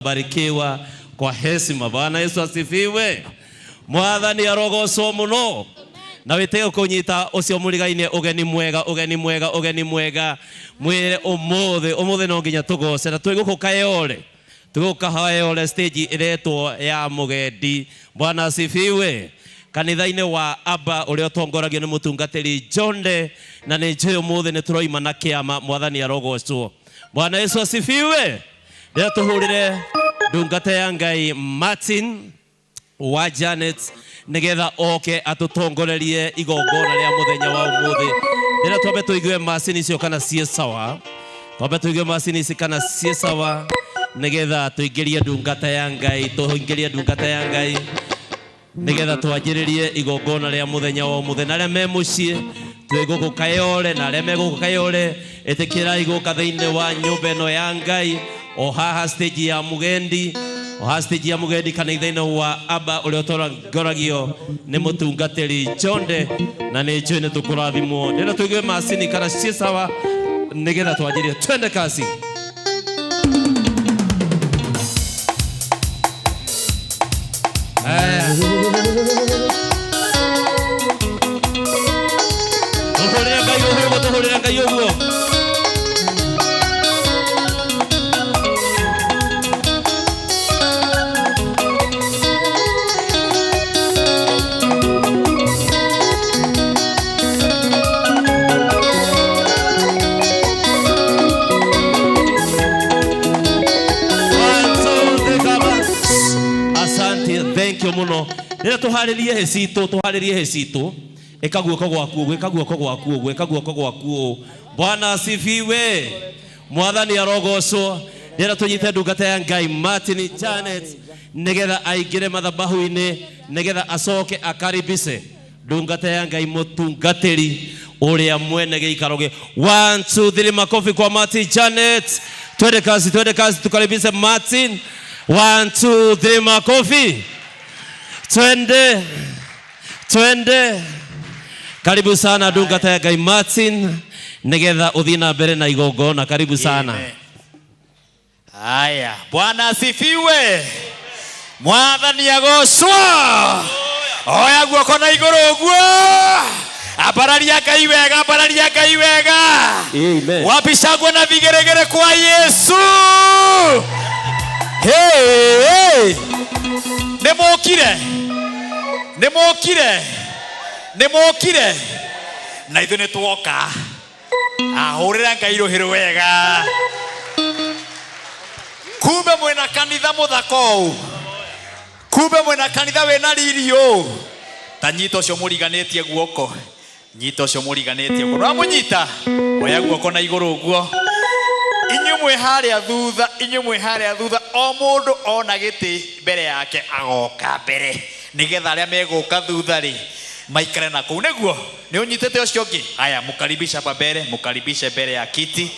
Barikiwa kwa heshima. Bwana Yesu asifiwe. Mwathani arogocwo muno. Na witego kunyita ucio murigaine ugeni mwega mwire umuthe no nginya tugoce na twiguko kayole hayole stage iretwo ya mugendi. Bwana asifiwe. Kanitha-ini wa Aba uria tongoragio ni mutungatiri Jonde na ni njui umuthe ni turoima na kiama. Mwathani arogocwo. Bwana Yesu asifiwe. Ndio tuhurire ndungata ya Ngai Martin wa Janet nigetha oke atutongorerie igongona ria muthenya wa umuthi. Ndio twambe tuigue macini icio kana cie sawa. Twambe tuigue macini ici kana cie sawa nigetha tuingirie ndungata ya Ngai, nigetha twanjiririe igongona ria muthenya wa umuthi. Na ria me mucie twiguku kayole na ria me guku kayole etikira iguka thiini wa nyumba ino ya Ngai o haha stage ya mugendi, kanitha-ini wa Aba uria tongoragio ni mutungatiri Jonde na ni njui ni tukurathimwo. Ndio tuigue macini kana cie sawa nigetha twanjirie. Twende kasi. Tuhurira Ngai uguo. Thank you muno. Ndio tuharirie hecitu. Eka guoko gwaku. Bwana asifiwe. Mwathani arogocwo. Ndio tunyite ndungata ya Ngai Martin Janet nigetha aingire mathabahu-ini nigetha acoke akaribise ndungata ya Ngai mutungatiri uria mwene giikaroge. 1 2 3 makofi kwa Martin Janet. Twende kazi tukaribise Martin. 1 2 3 makofi. Twende. Karibu sana ndungata ya Ngai Martin nigetha uthii na mbere na igongona. Karibu sana. Haya, Bwana asifiwe. Mwathani agocwo. Oya guoko na iguru uguo. Abararia Ngai wega. Amen. Wapishagwo na vigeregere kwa Yesu. Hey. Nemokire. Na ithu nituoka. Ahurira Ngai ruhiru wega. Kumbe mwena kanitha muthako. Kumbe mwena kanitha wena ririo. Tanyita ucio muriganetie guoko. Ramunyita. Oya guoko na iguru uguo. Inyumwe haria thutha o mundu ona giti mbere yake agoka mbere nigetha aria meguka thutha ri maikare na kuu niguo ni unyitete ucio ngi. Haya, mukaribisha hapa mbele, mukaribishe mbele ya kiti.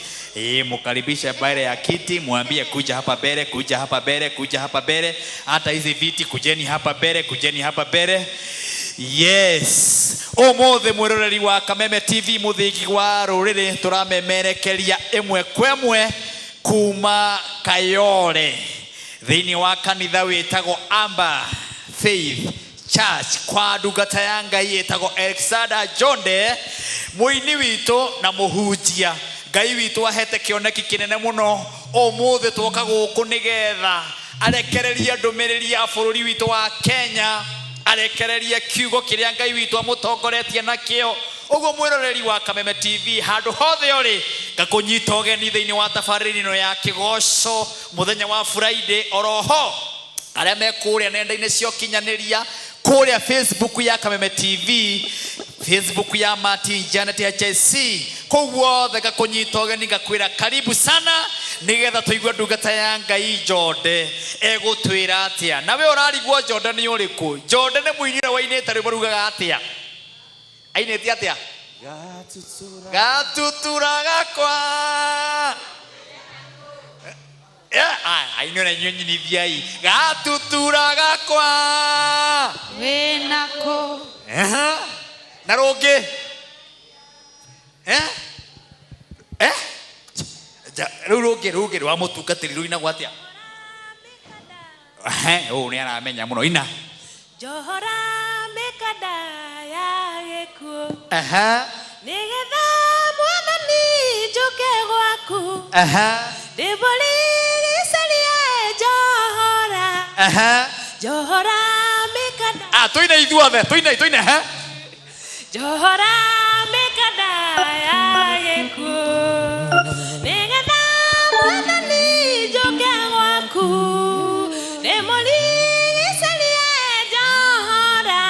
Mukaribishe mbele ya kiti, mwambie kuja hapa mbele. Hata hizi viti kujeni hapa mbele. Yes. Omothe mwiroreri wa Kameme TV muthigi wa ruriri turamemerekeria imwe kwemwe kuma Kayole thiini wa kanitha witagwo Amba Faith Church kwa ndungata ya Ngai yetagwo Alexander Jonde, muini witu na muhunjia. Ngai witu ahete kioneki kinene muno. Omothe twoka guku nigetha arekereria ndumiriri ya bururi witu wa Kenya, arekereria kiugo kiria Ngai witu amutongoretie nakio. Uguo mwiroreri wa Kameme TV handu hothe uri gakunyita ugeni thiini wa tabariri ino ya kigoco muthenya wa Friday. Oroho aria mekuria nenda-ini cio kinyaniria kuria Facebook ya Kameme TV, Facebook ya Martin Janet HSC, koguo thega kunyita ugeni gakwira karibu sana nigetha tuigwe ndungata ya Ngai Jonde egutwira atia. Nawe urarigwo Jonde ni uriku? Jonde ni muinire wa ineta ribarugaga atia? Aineti atia? Gatutura gakwa. Ainone nyonyi ni viai. Gatutura gakwa. Wenako. Na roge. Ruge wa mutungatiri ruina gwatia. Ni aramenya muno ina. Johora mekada ya geku. Nigetha mwathani njuke gwaku. Ndibori ricaria Johora. Johora mekada. Tuine ithuothe, tuine Johora mekada ya geku. Nigetha mwathani njuke gwaku. Ndibori ricaria Johora.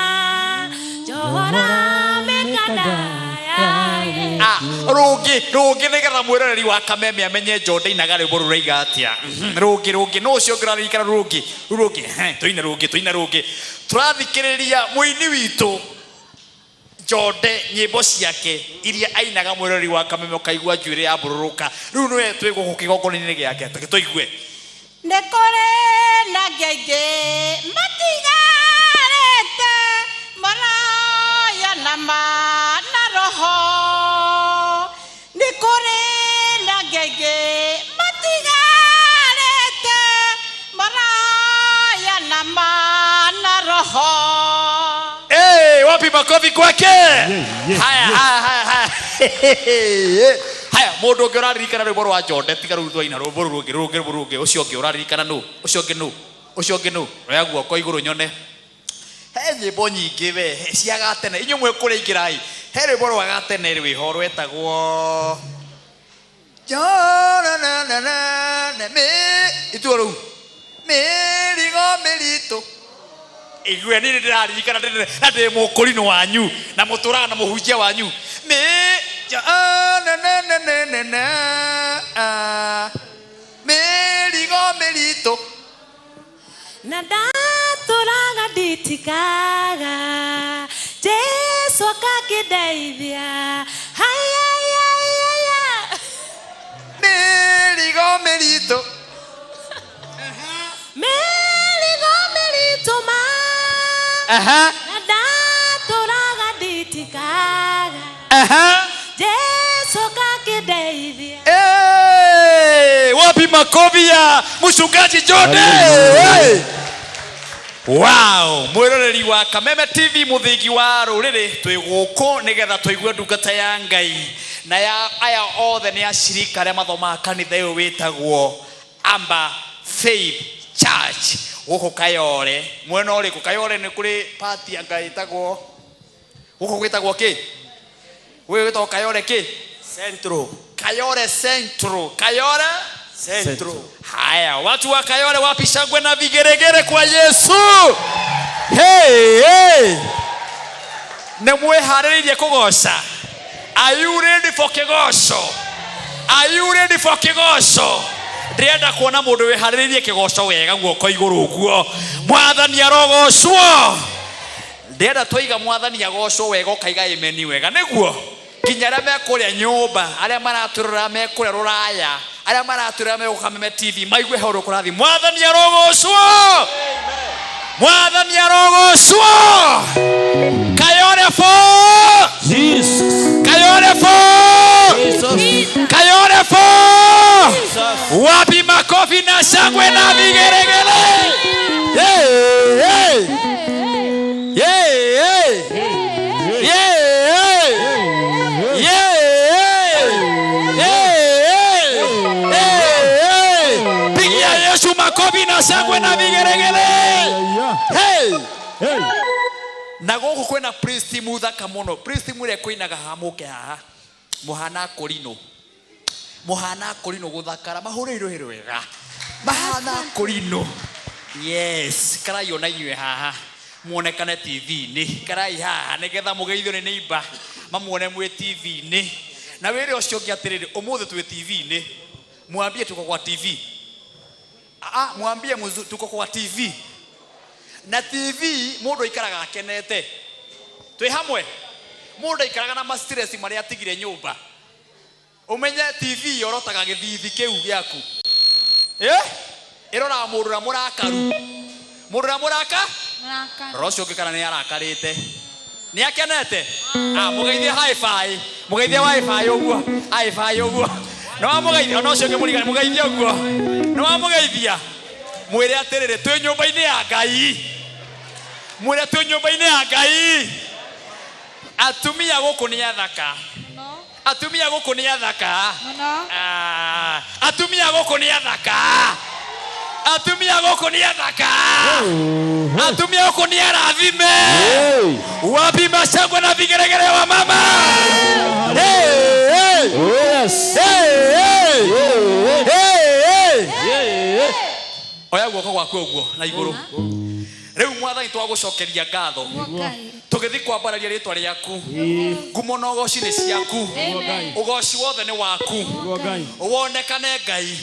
Johora mekada. Rungi nigetha mwiroreri wa Kameme amenye Njonde inaga rwimbo ruraiga atia. Rungi no cio ngiraririkana rungi tuine rungi turathikiriria muini witu Njonde nyimbo ciake iria ainaga mwiroreri wa Kameme kaigua njuire ya bururuka riu niwe twiguku kigongona-ini giake tuigue Nekore na gege matigarete maraya na roho. Nekore na gege matigarete maraya na roho. Wapi makofi kwake? Haya mundu ungi uraririkana rwimbo rwa Njonde tiga riu twaina rwimbo rungi ucio ungi uraririkana nu ucio ungi nu roya guoko iguru nyone he nyimbo nyingi we cia gatene inyu mwe kuriingirai he rwimbo rwa gatene rwiho rwetagwo itu riu mirigo miritu igwe nini ndiraririkana na ndi mukurino wanyu na muturaga na muhunjia wanyu mirigo mirito na ndaturaga nditikaga Jesu akakindeithia mirigo mirito mirigo mirito ma na ndaturaga nditikaga Jesu akakindeithia. Wapi makofi ya mchungaji Njonde? Wow, mwiroreri wa Kameme TV muthingi wa ruriri twi guku nigetha tuigue ndungata ya Ngai na ya aya othe ni ashirika aria mathomaga kanitha uyu witagwo Amba Faith Church guku Kayore mwena uriku Kayore ni kuri party anga itagwo guku gwitagwo ki wewe witagwo Kayore ki Central. Kayore Central. Kayore Central. Haya, watu wa Kayore wapi shangwe na vigeregere kwa Yesu? Hey. Nemwe harĩrĩirie kũgoca. Are you ready for kĩgoco? Are you ready for kĩgoco? Ndĩrenda kuona mũndũ wĩharĩrĩirie kĩgoco wega guoko igũrũ ũguo. Mwathani arogocwo. Ndĩrenda tũiga mwathani agocwo wega ũkaiga amen wega nĩguo. Kinya arĩa mekuria nyũmba arĩa maraturora mekuria rũraya arĩa maraturora me Kameme TV maigue horo kũrathi mwathani arogocwo mwathani arogocwo Kayore for Jesus. Kayore for Jesus. Kayore for wapi makofi na shangwe na vigeregere makofi na shangwe na vigeregere. Na guku kwena priest muthaka muno priest mure kuinaga hamuke haha muhana korino guthakara mahurirwo wega mahana korino yes karai ona inywe haha muonekane TV ni karai haha nigetha mugeithio ni neighbor mamuone mwe TV ni na wire ucio ngiatiriri umuthe twi TV ni mwambie tuko kwa TV mwambie tuko kwa TV na TV mundu ikaraga akenete twi hamwe mundu ikaraga na stress mari atigire nyumba umenye TV yorotaga githithi kiu giaku irora mundu na murakaru rocio ngikana ni arakarite ni akenete mugeithie hi-fi mugeithie wifi uguo hi-fi uguo no mugeithia no cio ngimurigana mugeithie uguo no mugeithia mwire atirire twi nyumba-ini ya Ngai mwire twi nyumba-ini ya Ngai atumia guku ni athaka atumia guku ni athaka atumia guku ni athaka atumia guku ni athaka atumia guku ni arathime wapi macangwe na vigeregere wa mama oya guoko gwaku uguo na iguru riu mwathani twagucokeria ngatho tugithi kwambararia ritwa riaku ngumo na ugoci ni ciaku ugoci wothe ni waku wonekane Ngai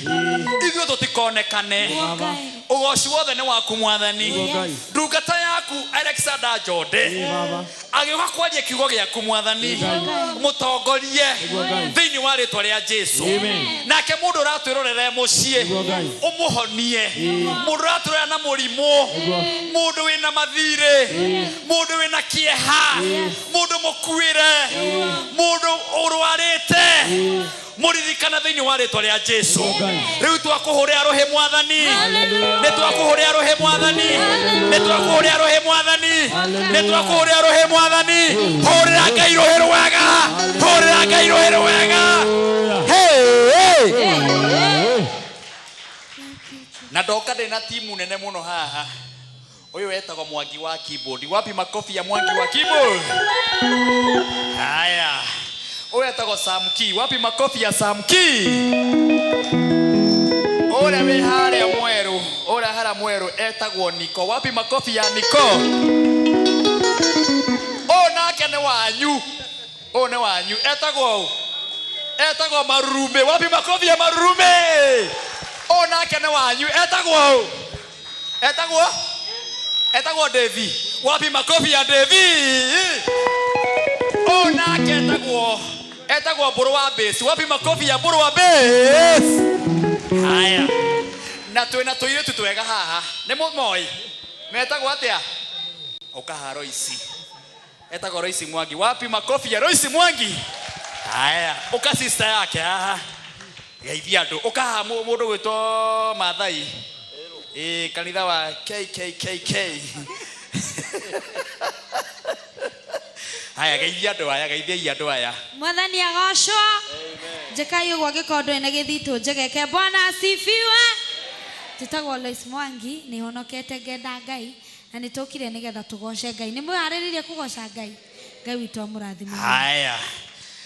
ithuĩ tutikonekane ugoci wothe ni waku mwathani ndungata yaku Alexander Njode agĩũka kwaria kiugo gĩaku mwathani mũtongorie thĩinĩ wa rĩtwa rĩa Jesũ nake mũndũ ũratwĩrorera mũciĩ ũmũhonie mũndũ ũratwĩrorera na mũrimũ mũndũ wĩna mathirĩ mũndũ wĩna kĩeha mũndũ mũkuĩre mũndũ ũrwarĩte muririkana thĩinĩ wa rĩtwa rĩa Jesũ rĩu twakũhũrĩra rũhĩ mwathani nĩ twakũhũrĩra rũhĩ mwathani nĩ twakũhũrĩra rũhĩ mwathani nĩ twakũhũrĩra rũhĩ mwathani hũrĩra Ngai rũhĩ rwega hũrĩra Ngai rũhĩ rwega na ndoka ndĩna timu nene mũno haha ũyũ wetagwo Mwangi wa keyboard wapi makofi ya Mwangi wa keyboard haya ũyũ wetagwo Samki wapi makofi ya Samki ũrĩa wĩ harĩa mwerũ ũrĩa harĩa mwerũ etagwo Niko wapi makofi ya Niko nake nĩ wanyu nĩ wanyu etagwo Marurume wapi makofi ya Marurume nake nĩ wanyu etagwo Devi wapi makofi ya Devi nake etagwo Mbũrũ wa Base wapi makofi ya Mbũrũ wa Base haya na twĩna tũirĩtu twega haha nĩ mũmoi metagwo atĩa ũkaha Royce etagwo Royce Mwangi wapi makofi ya Royce Mwangi haya ũka sister yake haha geithia andũ ũkaha mũndũ gwĩtwo Mathai kanitha wa KKKK haya geithia andũ aya mwathani agocwo njekai ũguo gĩkondo ĩna gĩthitũ njegeke Bwana asifiwe njĩtagwo Lois Mwangi nĩ honokete ngenda Ngai na nĩ tũkire nĩgetha tũgoce Ngai nĩ mwĩharĩrĩirie kũgoca Ngai Ngai witũ amũrathime haya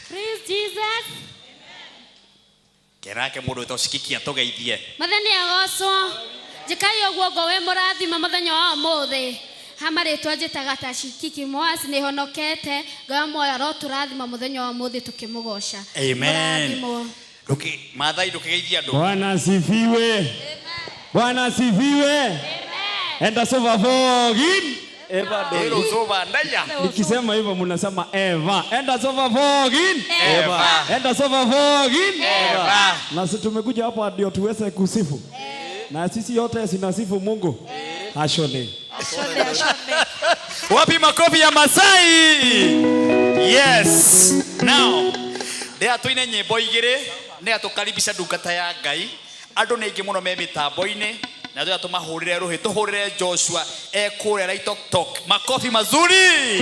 praise Jesus kerake mũndũ ũtocikikia tũgeithie mwathani agocwo njekai ũguo ngo we mũrathime mũthenya wa ũmũthĩ hamarĩtwa njĩtaga Tashikiki Moas nĩ honokete Ngai moya ro tũrathima mũthenya wa ũmũthĩ tukĩmũgoca amen Mathai ndũkĩgeithia andũ Bwana asifiwe Bwana asifiwe enda sova fogin Eva Ero sova ndaya nikisema hivyo mnasema Eva enda sova fogin Eva enda sova fogin Eva na sisi tumekuja hapa ndio tuweze kusifu na sisi yote sinasifu Mungu ashone wapi makofi ya Masai yes now ndia tuine nyimbo igire ndia tukaribisha ndungata ya Ngai andu ni ingi muno me mitambo-ini na ndio tumahurire ruhi tuhurire Joshua ekure Raitoktok makofi mazuri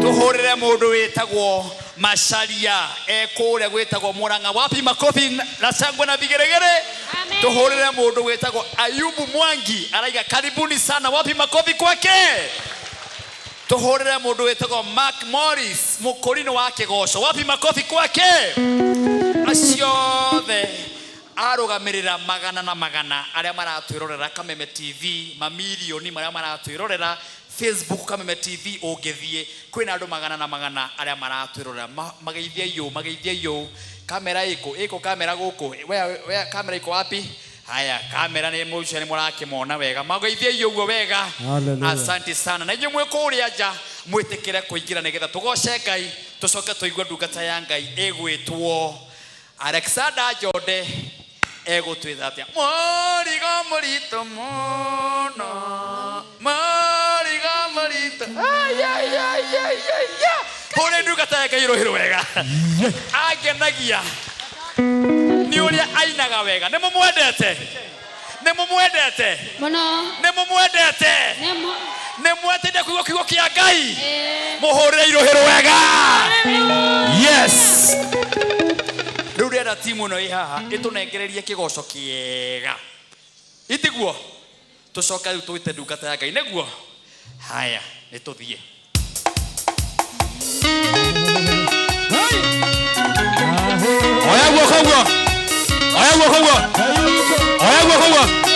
tuhurire mundu witagwo Macharia ekure gwitagwo Murang'a wapi makofi na shangwe na vigeregere tuhurire mundu witagwo Ayubu Mwangi araiga karibuni sana wapi makofi kwake tuhurire mundu witagwo Mark Morris mukurino wa kigoco wapi makofi kwake aciothe arugamirira magana na magana aria maratwirorera Kameme TV mamilioni maria maratwirorera Facebook Kameme TV ungithie kwina andu magana na magana aria maratwirorera mageithie yo kamera iko kamera guku we kamera iko wapi haya kamera ni muchere murakimona wega mageithie yo guo wega asante sana na inyuĩ mwĩkũrĩa nja mwĩtĩkĩre kũingĩra nĩgetha tũgoce Ngai tũcoke tũigue ndungata ya Ngai ĩgwĩtwo Alexander Njode egũtwĩra atĩa mũrigo mũritũ mũno mũrigo mũritũ hũrĩ ndungata ya Ngai rũhĩ rwega angenagia nĩ ũrĩa ainaga wega nĩ mũmwendete Nemumwendete. Muno. Nemumwendete. Nemo. Nemwendete kuigo kigo kia Ngai. Muhurire irohero wega. Yes. Riu renda timu no ihaha itunengererie kigoco kiega. Itiguo. Tucoka riu twite ndungata ya Ngai neguo. Haya, nituthie. Oya guoko guo. Oya guoko guo. Oya guoko guo.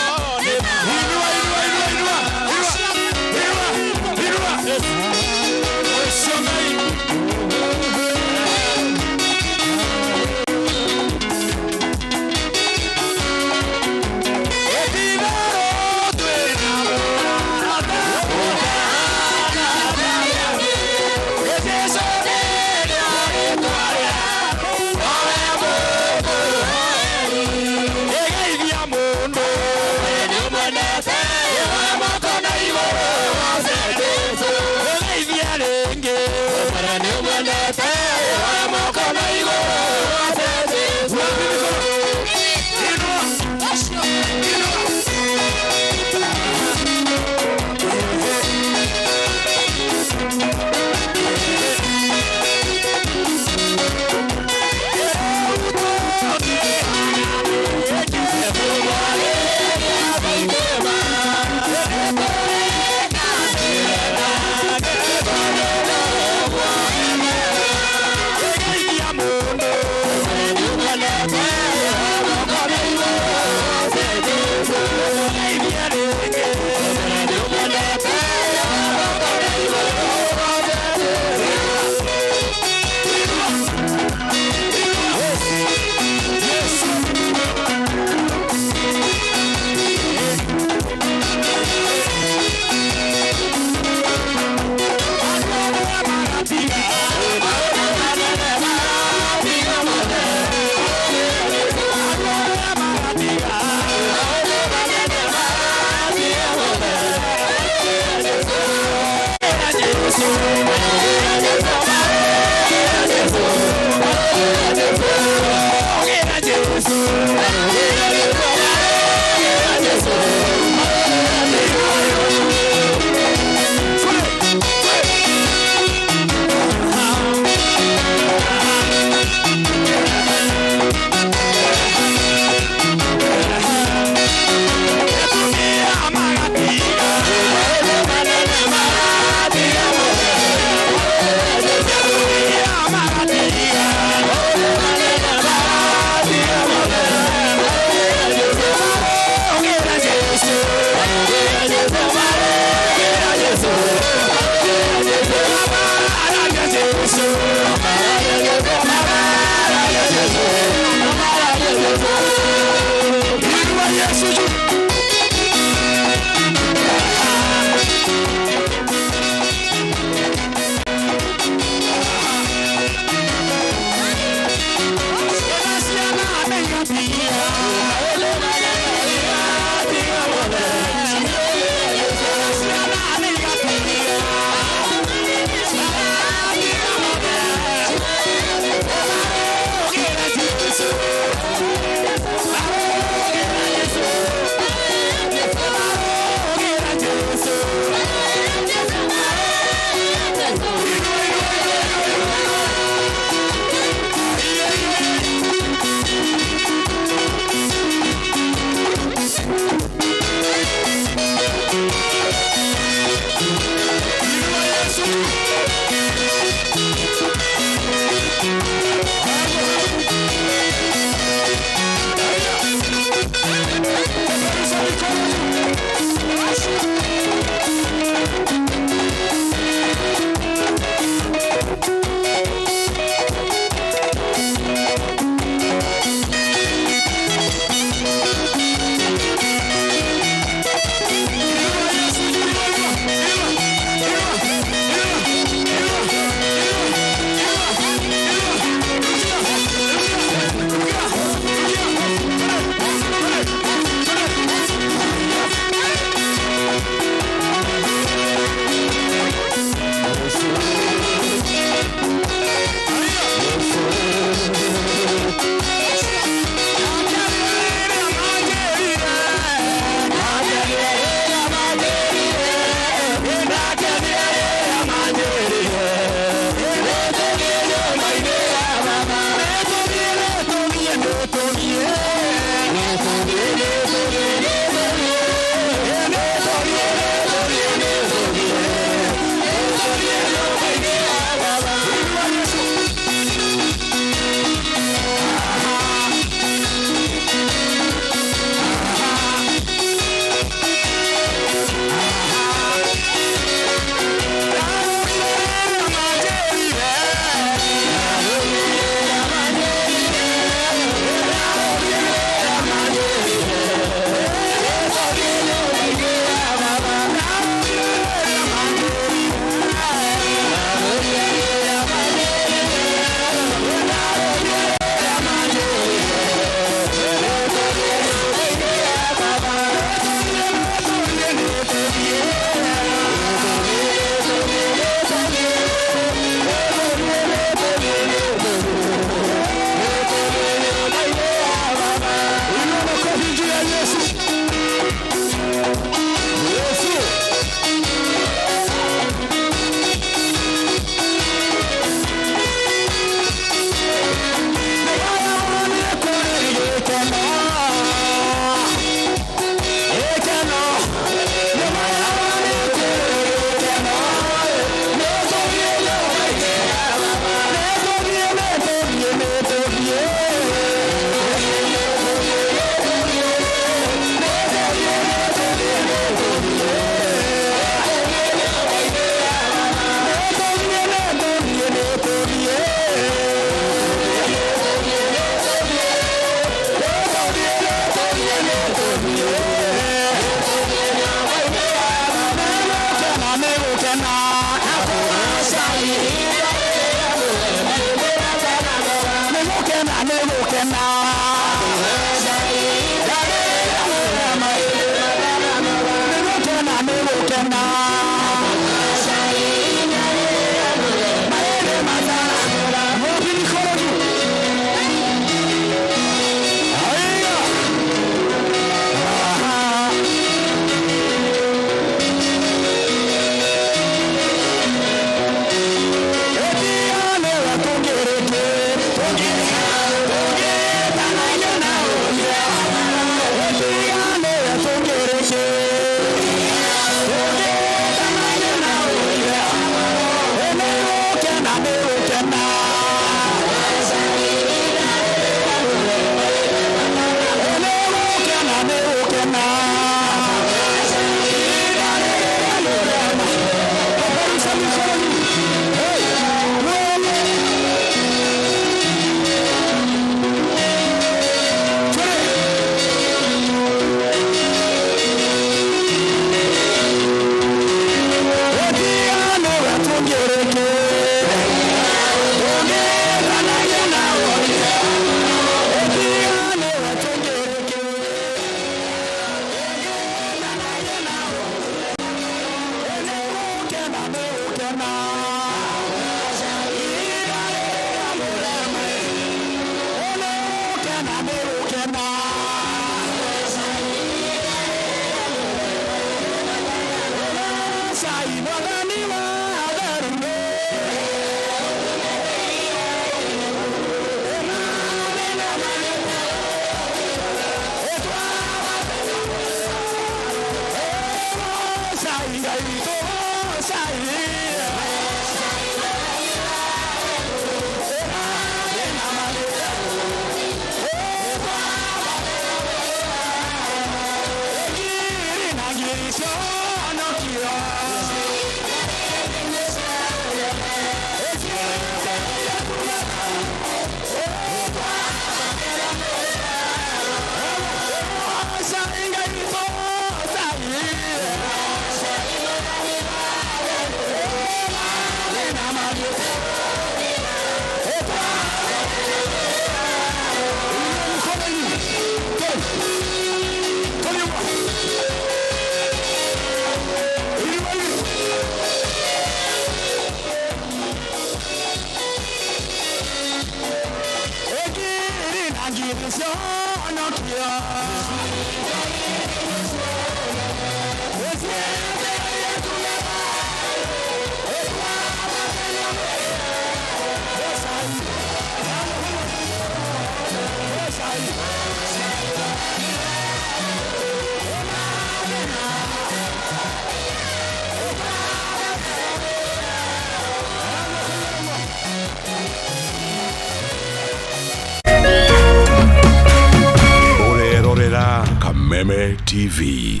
Kameme TV.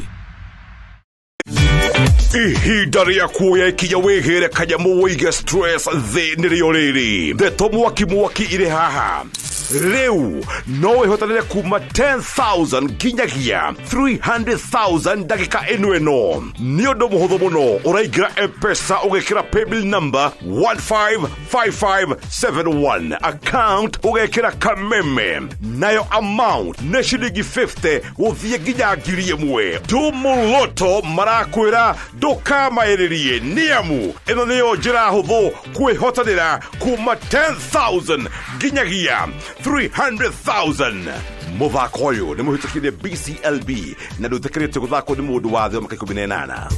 Ihinda rĩa kuoya ikinya wĩhĩre kanyamũ wĩige stress thĩ nĩrĩo rĩrĩ. Ndeto mwaki irĩ haha. Rĩu no wĩhotanĩre kuma 10,000 nginyagia 300,000 ndagĩka ĩno. Nĩ ũndũ mũhũthũ mũno, ũraingĩra M-Pesa ũgekĩra paybill number 155571, account ũgekĩra Kameme, nayo amount nĩ ciringi 50 gũthiĩ nginya 1,000. Tumuluto marakwĩra ndũkamaĩrĩrie nĩamu ĩno nĩyo njĩra hũthũ kwĩhotanĩra kuma 10,000 nginyagia 300,000. Mũthako ũyũ nĩ mũhĩtũkĩire BCLB na ndũtĩkĩrĩtio gũthakwo nĩ mũndũ wa thĩ wa mĩaka 18.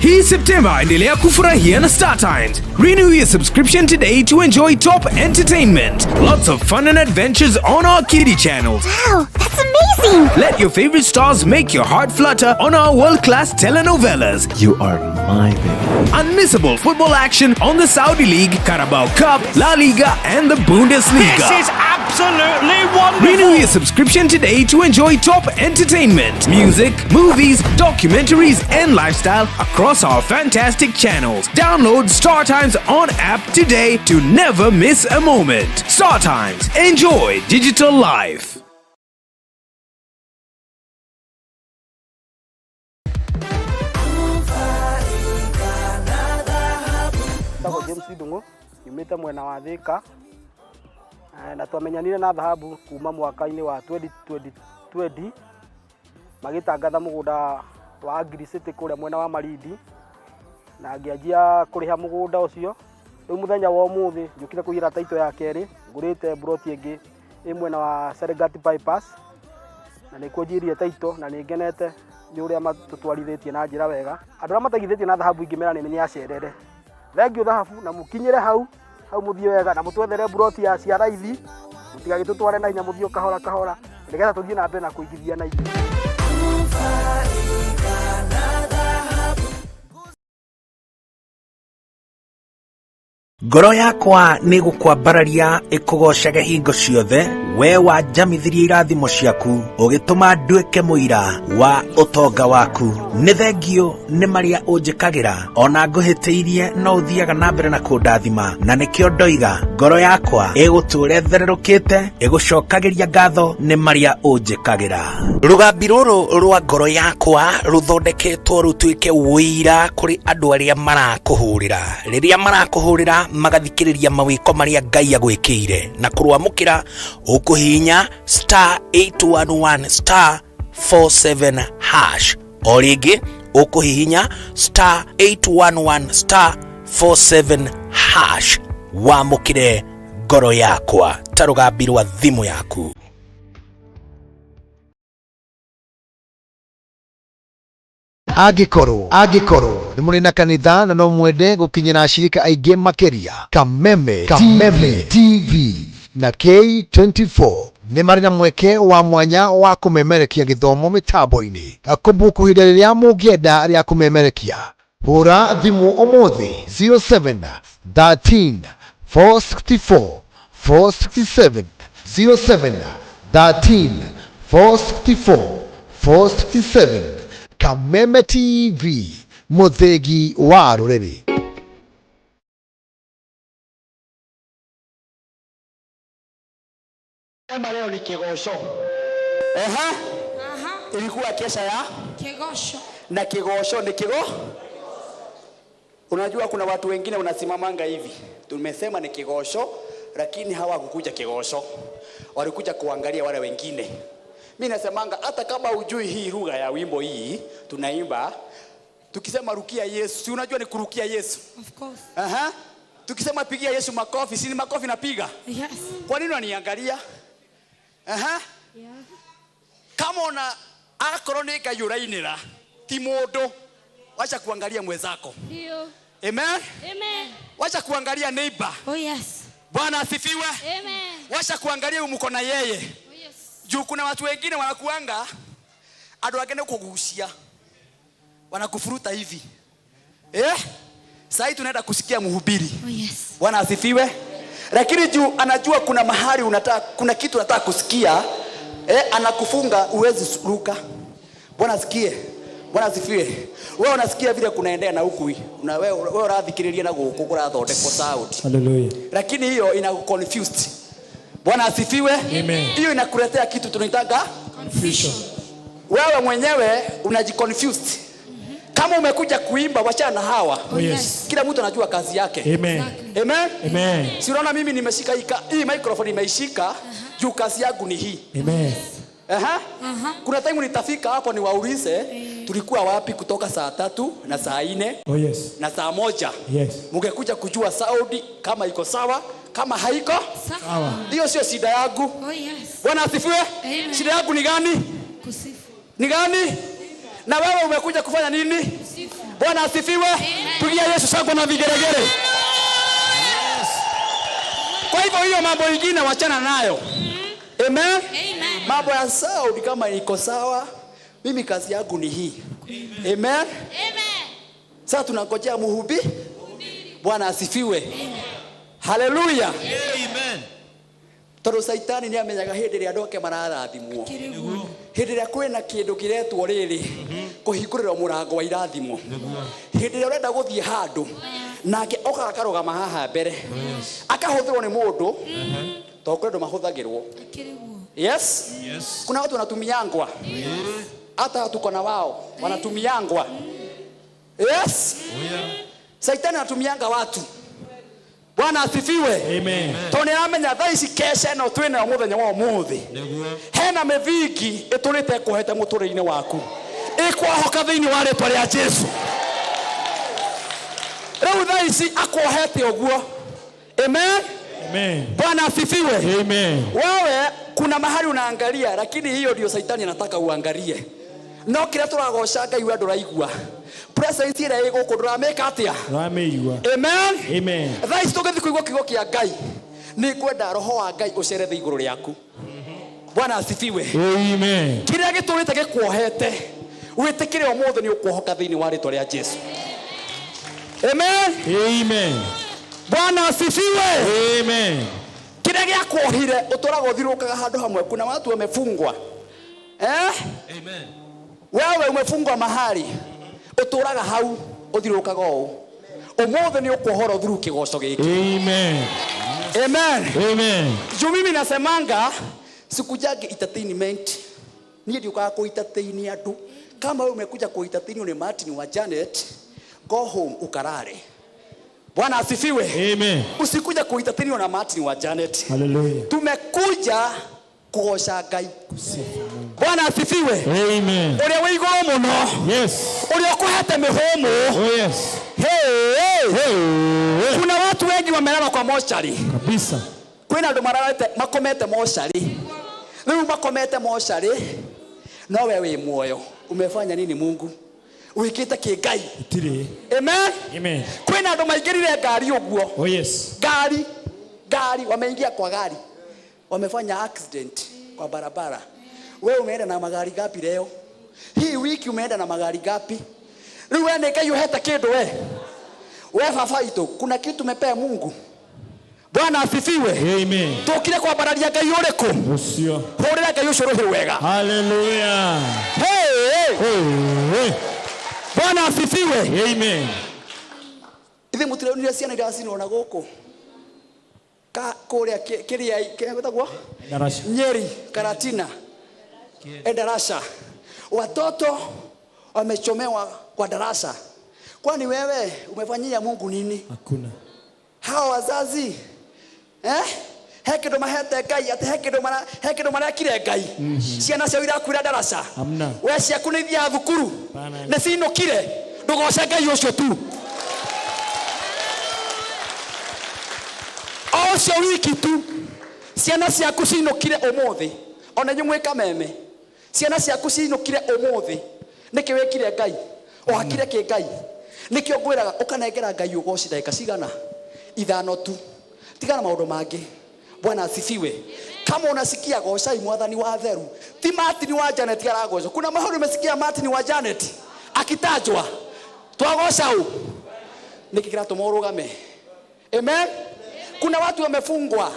Hii September endelea kufurahia na StarTimes. Renew your subscription today to enjoy top entertainment. Lots of fun and adventures on our kiddie channels. Wow, that's amazing! Let your favorite stars make your heart flutter on our world-class telenovelas. You are my baby. Unmissable football action on the Saudi League, Carabao Cup, La Liga and the Bundesliga. This is absolutely wonderful! Renew your subscription today to enjoy top entertainment, music, movies, documentaries and lifestyle across our fantastic channels. Download StarTimes on app today to never miss a moment. StarTimes. Enjoy digital life. Ndungu nyumite mwena wa Thika na twamenyanire na dhahabu kuma mwaka-ini wa 2020 magitangatha mugunda wa Agri City kuria mwena wa Malindi na ngianjia kuriha mugunda ucio riu muthenya wa umuthi njukire kugira taito ya keri ngurite broti ingi mwena wa Serengeti bypass na nikuo njirie taito na ningenete ni uria matutwarithitie na njira wega andu aria matagithitie na dhahabu ingimera ni acerere thengio dhahabu na mukinyire hau muthie wega na mutwethere broti ya cia raithi mutigagitutware na hinya muthio kahora kahora nigetha tuthie na mbere na kuigithia na ithu. Ngoro yakwa nĩ gũkwambararia ĩkũgocage hingo ciothe we wanjamithirie irathimo ciaku ũgĩtũma nduĩke mũira wa ũtonga waku. Nĩ thengio nĩ marĩa ũnjĩkagĩra ona ngũhĩtĩirie no ũthiaga na mbere na kũndathima na nĩkĩo ndoiga ngoro yakwa ĩgũtũũre thererũkĩte ĩgũcokagĩria ngatho nĩ marĩa ũnjĩkagĩra. Rũgambi rũrũ rwa ngoro yakwa rũthondeketwo rũtuĩke wũira kũrĩ andũ arĩa marakũhũrĩra rĩrĩa marakũhũrĩra magathikĩrĩria mawĩko marĩa Ngai agwĩkĩire na kũrwamũkĩra ũkũhihinya *811*47# o rĩngĩ ũkũhihinya *811*47# wamũkĩre ngoro yakwa ta rũgambi rwa thimũ yaku. Agikoro ni muri na kanitha na no mwende gukinyira ashirika aingĩ makeria Kameme TV na K24 ni mari na mweke wa mwanya wa kumemerekia githomo mitambo-ini. Akumbuka hĩndĩ rĩrĩa mũngĩenda rĩa kumemerekia hũra thimũ ũmũthĩ 07 13 464 467 07 13 464 467. Kameme TV, muthegi wa rũrĩrĩ. Kama leo ni kigosho. Ilikuwa kesha ya kigosho. Na kigosho ni Unajua kuna watu wengine wanasimamanga hivi. Tumesema ni kigosho, lakini hawakukuja kigosho. Walikuja kuangalia wale wengine. Mimi nasemanga hata kama ujui hii lugha ya wimbo hii tunaimba tukisema rukia Yesu, si unajua ni kurukia Yesu? Of course. Tukisema pigia Yesu makofi, si ni makofi napiga? Yes. Kwa nini unaniangalia? Yeah. Kama una akronika yurainira timodo wacha kuangalia mwenzako. Ndio. Amen. Wacha kuangalia neighbor. Oh yes. Bwana asifiwe. Amen. Wacha kuangalia umko na yeye. Juu kuna watu wengine wanakuanga adu wagene kugusia wanakufuruta hivi sasa tunaenda kusikia mhubiri. Oh yes. Bwana asifiwe. Lakini juu anajua kuna mahali unataka kuna kitu unataka kusikia anakufunga uwezi ruka. Bwana asikie. Bwana asifiwe. Wewe unasikia vile kunaendea na huku una wewe unathikiriria na guku kurathondekwo sound. Hallelujah. Lakini hiyo ina confused. Bwana asifiwe. Amen. Hiyo inakuletea kitu tunaitaka confusion. Wewe mwenyewe unajiconfused. Kama umekuja kuimba wachana hawa. Oh yes. Kila mtu anajua kazi yake. Amen. Amen. Amen. Si unaona mimi nimeshika hii microphone nimeishika juu kazi yangu ni hii. Amen. Kuna time nitafika hapo niwaulize tulikuwa wapi kutoka saa 3 na saa 4. Oh yes. Na saa 1. Yes. Mungekuja kujua Saudi kama iko sawa kama haiko sawa. Hiyo sio shida yangu. Oh yes. Bwana asifiwe. Shida yangu ni gani? Kusifu. Ni gani? Na wewe umekuja kufanya nini? Kusifu. Bwana asifiwe. Pigia Yesu shangwe na vigeregere. Yes. Kwa hivyo hiyo mambo mengine wachana nayo. Amen. Amen. Mambo ya Saudi kama iko sawa, mimi kazi yangu ni hii. Amen. Amen. Sasa tunangojea mhubiri. Bwana asifiwe. Haleluya. Amen. Toro Saitani ni amenyaga hindi ria ndoke mararathimwo. Hindi ria kwena kindu kiretwo riri kuhingurira murango wa irathimo. Hindi ria urenda guthie handu nake oka akarugama haha mbere akahuthirwo ni mundu to kwendu mahuthagirwo. Yes. Kuna watu wanatumiangwa. Hata tuko na wao wanatumiangwa. Yes. Saitani anatumianga watu. Bwana asifiwe. Amen. Tone amenya tha ici kesha no twina muthenya wa umuthi. Hena mithingi iturite kuhete muturire-ini waku. Ikwahoka thiini wa ritwa ria Jesu. Riu tha ici akwohete uguo. Amen. Amen. Bwana asifiwe. Amen. Wewe kuna mahali unaangalia lakini hiyo ndio Shetani anataka uangalie. No kile turagoca Ngai we nduraigua. Presence ira ego kudura make atia. Rameigua. Amen. Amen. Tha ici tugethi kuigua kiugo kia Ngai. Ni kwenda roho wa Ngai ucerethe iguru riaku. Bwana asifiwe. Amen. Kile giturite gikuohete. Witikire umuthi ni ukuhoka thiini wa ritwa ria Jesu. Amen. Amen. Bwana asifiwe. Amen. Kile giakuohire uturaga uthirukaga handu hamwe. Kuna watu wamefungwa. Amen. Wewe umefungwa mahali. Uturaga hau uthirukaga o. Umuthi ni ukuhora uthiru kigoco giki. Amen. Amen. Amen. Mimi nasemanga sikujagi entertainment. Ni ndio kwa entertain atu. Kama wewe umekuja ku entertain ni Martin wa Janet, go home ukarare. Bwana asifiwe. Amen. Usikuja ku entertain na Martin wa Janet. Hallelujah. Tumekuja kuosha Ngai. Bwana asifiwe. Amen. Ule wigo muno. Yes. Ule kuhete mihomo. Oh yes. Hey. Kuna watu wengi wamelala kwa mochari. Kabisa. Kuna ndo maralete makomete mochari. Leo makomete mochari. Na wewe muoyo. Umefanya nini Mungu? Uikite kigai. Tiri. Amen. Amen. Kuna ndo maigirire gari uguo. Oh yes. Gari wameingia kwa gari. Wamefanya accident kwa barabara. Wewe umeenda na magari gapi leo? Hii wiki umeenda na magari gapi? Leo wewe nikayo hata kido wewe. Wewe fafaito, kuna kitu umepea Mungu. Bwana asifiwe. Amen. Tukire kwa barabara ya Ngai ureko. Ucio. Horera Ngai ucoro wega. Hallelujah. Hey. Bwana asifiwe. Amen. Ithe mutirionire ciana iracino na goko. Kuria kiria kitagwo Darasha. Nyeri, Karatina, Darasha. Watoto wamechomewa kwa darasa. Kwani wewe umefanyia Mungu nini? Hakuna. Hao wazazi hekido mahete Ngai ate hekido mara kire Ngai. Ciana cia ira kwira darasa. Amna. We cia kunithia thukuru. Ne sino kire ndugoca Ngai ucio tu. Ocio wiki tu. Ciana ciaku cinukire umuthi. Ona nyumwe kameme. Ciana ciaku cinukire umuthi. Niki wekire Ngai. O hakire ki Ngai. Niki ogwiraga ukanengera Ngai ugoci dakika cigana. Ithano tu. Tigana maundu mangi. Bwana asifiwe. Kama unasikia gocai mwathani wa theru. Ti Martin wa Janet aragoco. Kuna mahali umesikia Martin wa Janet akitajwa. Twagoca u. Niki kirato morugame. Amen. Kuna watu wamefungwa.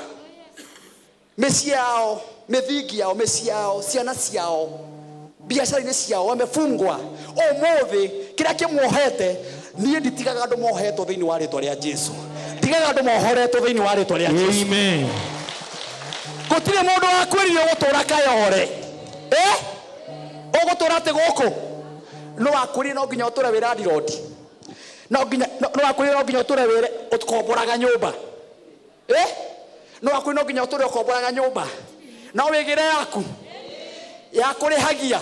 Mesi yao, mithingi yao, mesi yao, ciana ciao, biashara-ini ciao wamefungwa. Umuthi kira kimuohete nie nditigaga andu mohetwo thiini wa ritwa ria Jesu. Ndigaga andu mohoretwo thiini wa ritwa ria Jesu. Amen. Gutire mundu wa kwirire gutura kayore. Ugutura ate guku? No akwirire no nginya uture wira road. No akwirire no nginya uture wire utkomboraga nyumba. No akwino nginya uture ukomboraga nyumba. No wigire yaku ya kurihagia.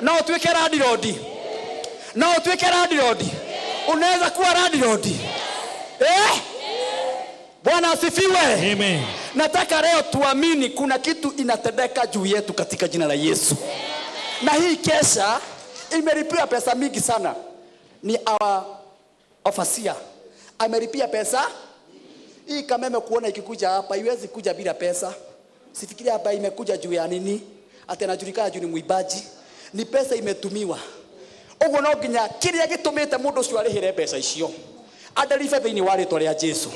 No utwike landlord. No utwike landlord. Unaweza kuwa landlord. Bwana asifiwe. Amen. Nataka leo tuamini kuna kitu inatendeka juu yetu katika jina la Yesu. Na hii kesha imelipia pesa mingi sana. Ni our officer amelipia pesa. Hii kameme kuona ikikuja hapa iwezi kuja bila pesa. Sifikiria hapa imekuja juu ya nini? Ati anajulikana juu ni muibaji. Ni pesa imetumiwa. Ugo no nginya kiria gitumite mundu ucio arihire pesa icio. Adarife thiini wa ritwa ria Jesu.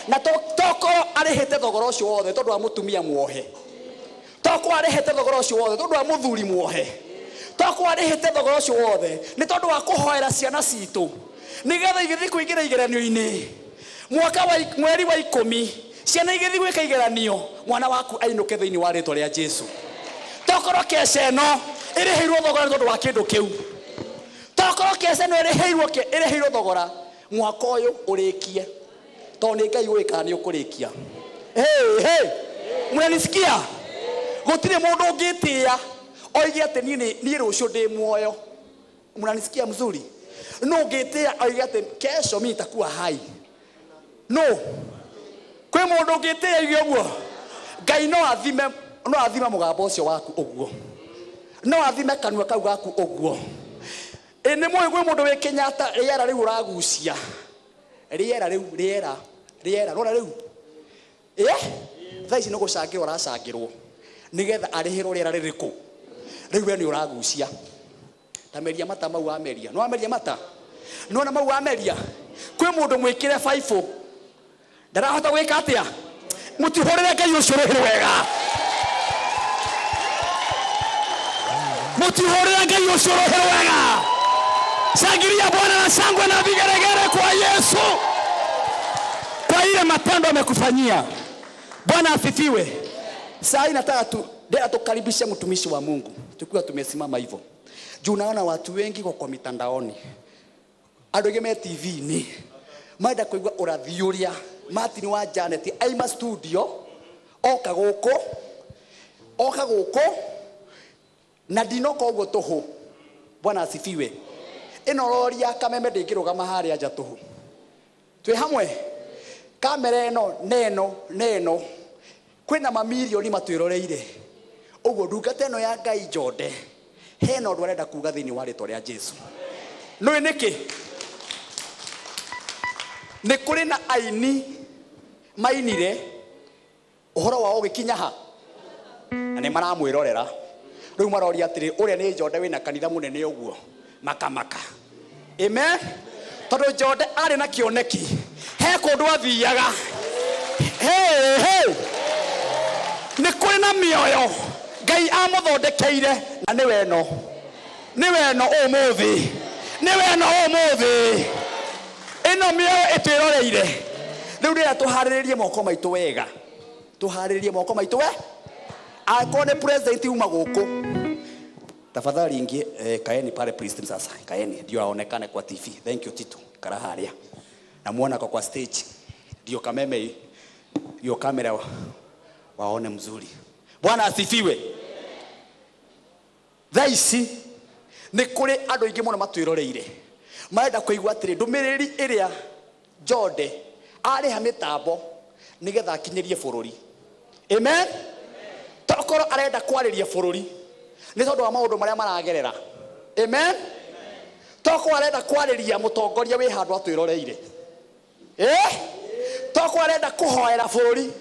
Na toko arihite thogora ucio wothe tondu wa mutumia muohe. Toko arihite thogora ucio wothe tondu wa muthuri muohe. Toko arihite thogora ucio wothe ni tondu wa kuhoera ciana citu. Nigetha igithi kuingira igeranio-ini. Mwaka wa mweri wa 10 ciana igithi gwika igeranio mwana waku ainuke thiini wa ritwa ria Jesu. Tokoro keseno iriheirwo thogora tondu wa kindu kiu. Tokoro keseno iriheirwo thogora mwaka uyu urikie. toni ngai wika ni ukurikia hey mwanisikia gutire mundu ungitia oige ati ni rucio ndi muoyo mwanisikia mzuri no ngitia oige ati kesho mimi nitakuwa hai no kwe mundu ungitia igio guo ngai no athime mugambo ucio waku uguo no athime kanua kau gaku uguo ene moyo gwe mundu wikinyata riera riu uragucia riera rora riu thaici no gucangirwo aracangirwo nigetha arihirwo riera ririku riu we ni uragucia tameria mata mau ameria no ameria mata no na mau ameria kwe mundu mwikire faifo ndarahota gwika atia mutihorere ngai ucio ruhire wega mutihorere ngai ucio ruhire wega shangilia Bwana na shangwe na vigeregere kwa Yesu kwa ile matendo amekufanyia. Bwana asifiwe. Sasa nataka tukaribishe mtumishi wa Mungu tukiwa tumesimama hivyo. Juu naona watu wengi kwa mitandaoni adogeme TV ni maida kuigwa urathiuria Martin wa Janet aima studio oka goko na dinoko ugo toho. Bwana asifiwe. Ino roria kameme ndingirugama haria nja tuhu twi hamwe kamera ino neno kwina mamilioni matwiroreire uguo ndungata ino ya Ngai Njode hena undu arenda kuga thini wa ritwa ria Jesu no niki ni kuri na aini mainire uhoro wao gikinya ha na ni maramwirorera riu maroria atiri uria ni Njode wina kanitha munene uguo makamaka amen tondu Njode ari na kioneki he kundu athiaga hey ni kuri na mioyo Ngai amuthondekeire na ni weno umuthi ino mioyo itwiroreire riu ria tuhariririe moko maitu wega akone president uma guku tafadhali ingie kaeni pale priest sasa kaeni ndio aonekane kwa TV. Thank you Tito karaharia namuona kwa stage ndio kameme hiyo kamera waone mzuri. Bwana asifiwe. Thaisi ni kuri andu ingi muno matwiroreire marenda kuigwa atiri ndumiriri iria Njode ari ha mitambo nigetha akinyerie bururi amen tokoro arenda kwariria bururi ni tondu wa maundu maria maragerera amen toko arenda kwariria mutongoria wi handu atwiroreire toko arenda kuhoera bururi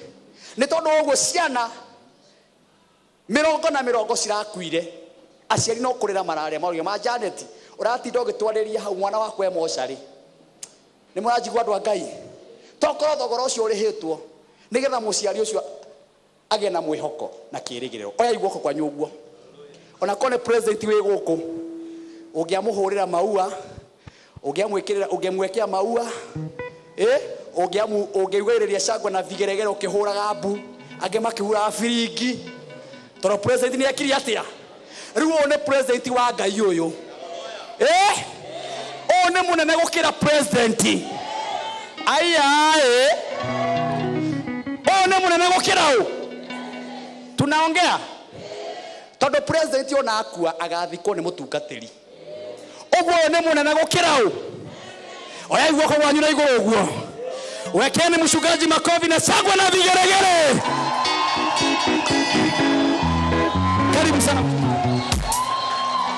ni tondu uguo ciana mirongo cirakuire aciari no kurira mararia marugia ma Janet uratinda ugitwariria hau mwana wakwa emoshari ni murajigwa andu Ngai toko thogora ucio urihitwo nigetha muciari ucio agie na mwihoko na kirigiriro oya igwoko kwa nyuguo ona kone president we guku ungiamuhurira maua ungiamwekea maua ungiugiriria shangwe na vigeregere ukihuraga mbu ange makihura firingi toro president ni akiri atia riu one president wa Ngai uyu one munene gukira president one munene gukira tunaongea tondu president ona akua agathikwo ni mutungatiri uguo ni munene gukira oya igwoko gwanyu na iguru uguo wekeni mchungaji makofi na shangwe na vigeregere. Karibu sana.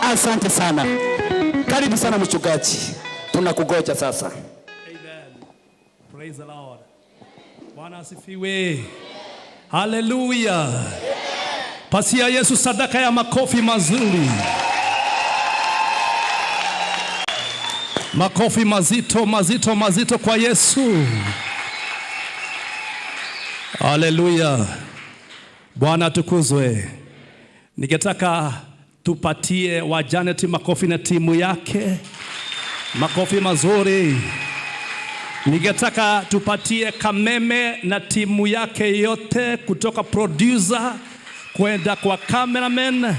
Asante sana. Karibu sana mchungaji. Tunakugoja sasa. Amen. Praise the Lord. Bwana asifiwe. Hallelujah. Pasia Yesu sadaka ya makofi mazuri. Makofi mazito kwa Yesu. Hallelujah. Bwana tukuzwe. Ningetaka tupatie wa Janet makofi na timu yake. Makofi mazuri. Ningetaka tupatie Kameme na timu yake yote kutoka producer kwenda kwa cameraman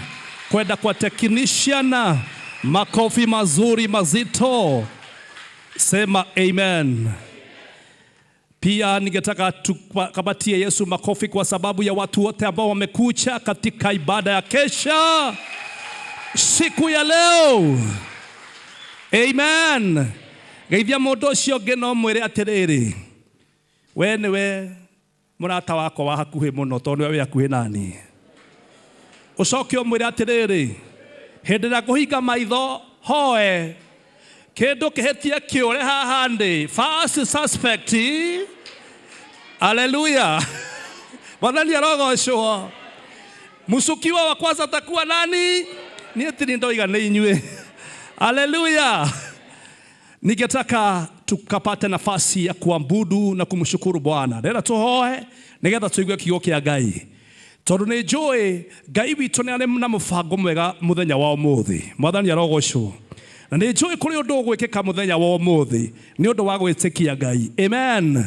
kwenda kwa technician. Makofi mazuri mazito. Sema amen. Pia ningetaka tukapatie Yesu makofi kwa sababu ya watu wote ambao wamekuja katika ibada ya kesha siku ya leo. Amen. Geithia mundu ucio ngeno mwire atiriri. We niwe murata wako wa hakuhi muno tondu we hakuhi nani. Ucoke umwire atiriri. Hindi ya kuhinga maitho hoe. Kindu kihetie kiure haha ndi. First suspect. Hallelujah. Mwathani arogocwo. Musukiwa wa kwanza atakuwa nani? Ni ati ndoiga ni inywe. Hallelujah. Ningetaka tukapate nafasi ya kuabudu na kumshukuru Bwana. Ndera tuhoe nigetha tuigue kiugo kia Ngai. Tondu ni njui Ngai witu ni ari na mubango mwega muthenya wa umuthi. Mwathani arogocwo. Na ni njui kuri undu gwikika muthenya wa umuthi ni undu wa gwitikia Ngai. Amen.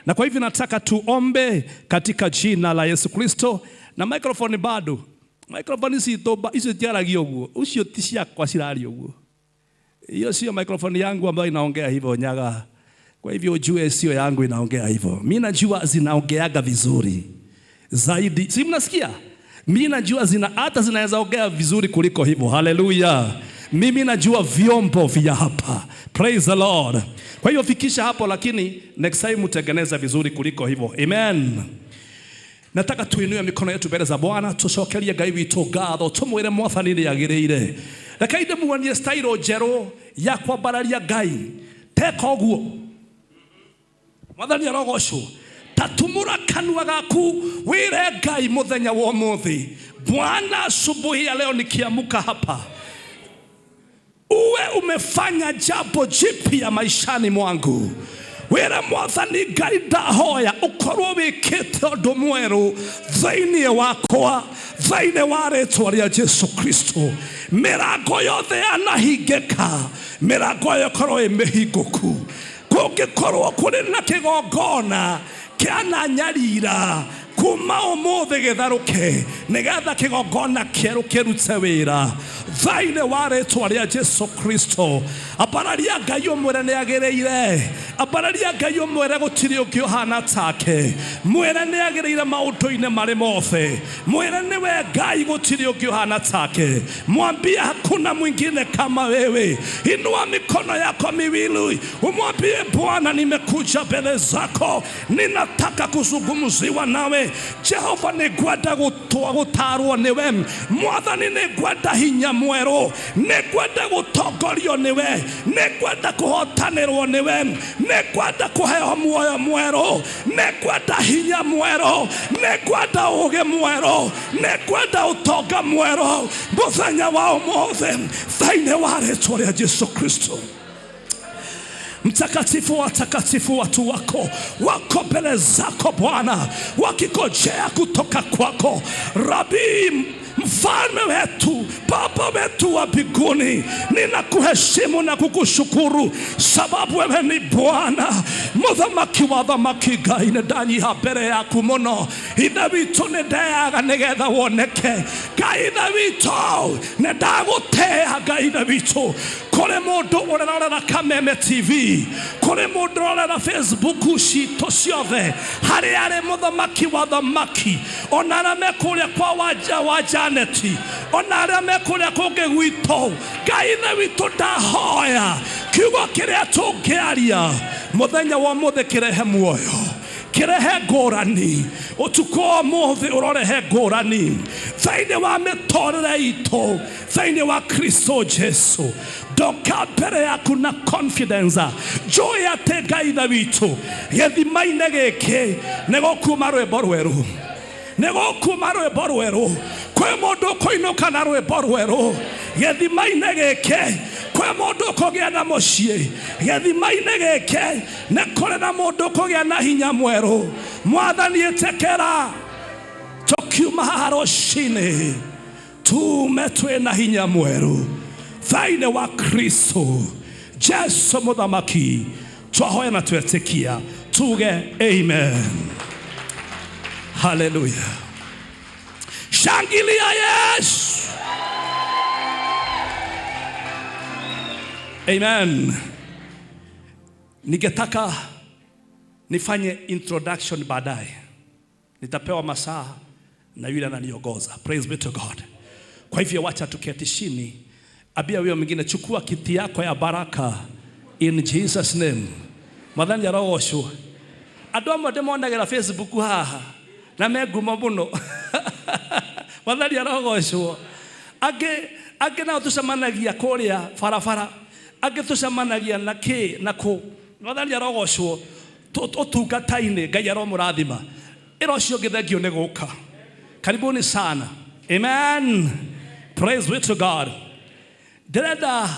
Na kwa hivyo nataka tuombe katika jina la Yesu Kristo. Na microphone bado. Microphone hizo tiaragi uguo. Ucio ti ciakwa cirari uguo. Hiyo sio microphone yangu ambayo inaongea hivyo Nyaga. Kwa hivyo ujue sio yangu inaongea hivyo. Mimi najua zinaongeaga vizuri zaidi. Si mnasikia? Mimi najua hata zinaweza ongea vizuri kuliko hivyo. Hallelujah. Mimi najua vyombo vya hapa. Praise the Lord. Kwa hivyo fikisha hapo, lakini next time utengeneza vizuri kuliko hivyo. Amen. Nataka tuinue mikono yetu mbele za Bwana, tucokerie Ngai witu ngatho, tumwire Mwathani ni agirire. Reke inde muonie style njeru ya kwambararia Ngai. Teka uguo. Mwathani arogocwo. Tatumura kanua gaku wire Ngai muthenya wa umuthi. Bwana, asubuhi ya leo nikiamuka hapa, uwe umefanya jambo jipya maishani mwangu. Wire Mwathani Ngai ndahoya ukorwo wikite undu mweru thainie wakwa, thaine wa ritwa ria Jesu Kristo. Mirango yothe yanahingika, mirango yokorwo imihinguku. Kungikorwo kuri na kigongona kiananyarira kuma umuthi githaruke nigetha kigongona kieru kirute wira thaine wa ritwa ria Jesu Kristo. Abararia Ngai umwire ni agiriire, abararia Ngai umwire gutiri ungi uhana take, mwire ni agiriire maundu-ini mari mothe, mwire niwe Ngai gutiri ungi uhana take. Mwambie hakuna mwingine kama wewe. Inua mikono yako miwili umwambie Bwana, nimekuja mbele zako, ninataka kuzungumziwa nawe. Jehova nigwenda gutarwo niwe. Mwathani nigwenda hinya mweru, nigwenda gutongorio niwe, nigwenda kuhotanirwo niwe, nigwenda kuheo muoyo mweru, nigwenda hinya mweru, nigwenda uge mweru, nigwenda utonga mweru muthenya wa umuthi thaine wa ritwa ria Jesu Kristo. Mtakatifu wa takatifu, watu wako wako mbele zako Bwana, wakikojea kutoka kwako. Rabi, mfalme wetu, Baba wetu wa mbinguni, ninakuheshimu na kukushukuru sababu wewe ni Bwana muthamaki wa thamaki. Ngai ndanyiha mbere yaku muno, ithe witu nindeaga nigetha woneke. Ngai ithe witu nindagutea, Ngai ithe witu kuri mundu urarora Kameme TV, kuri mundu urarora Facebook cito ciothe, hari ari muthamaki wa thamaki, ona aria mekuria kwa wa Janeti, ona aria mekuria kungi gwitu. Ngai ithe witu ndahoya kiugo kiria tungiaria muthenya wa muthi kirehe muoyo, kirehe ngurani. Utuko wa muthi urorehe ngurani thaine wa mitorere itu, thaine wa Kristo Jesu. Doka mbere yaku na confidence, joy ate Ngai ithe witu githima-ini giki nigukuma rwimbo rweru, nigukuma rwimbo rweru. Kwe mundu kuinuka na rwimbo rweru githima-ini giki, kwe mundu kugia na mucii githima-ini giki, nikuri na mundu kugia na hinya mweru. Mwathani etekera tukiuma haha rucini tume twina hinya mweru thaine wa Kristo Jesu muthamaki. Twahoya na twetikia tuge amen. Hallelujah. Shangilia Yesu. Amen. Ningetaka nifanye introduction baadaye. Nitapewa masaa na yule ananiongoza. Praise be to God. Kwa hivyo wacha tuketi chini. Abia huyo mwingine chukua kiti yako ya baraka in Jesus name. Madhani ya roho shu. Adomo demonagera Facebook haha. Na meguma muno. Madhani ya roho shu. Age na tusamanagia korea farafara. Age tusamanagia na ke na ko. Madhani ya roho shu. Otugataine gayaro murathima. Ero cio githegio ne guka. Karibuni sana. Amen. Praise be to God. Dereda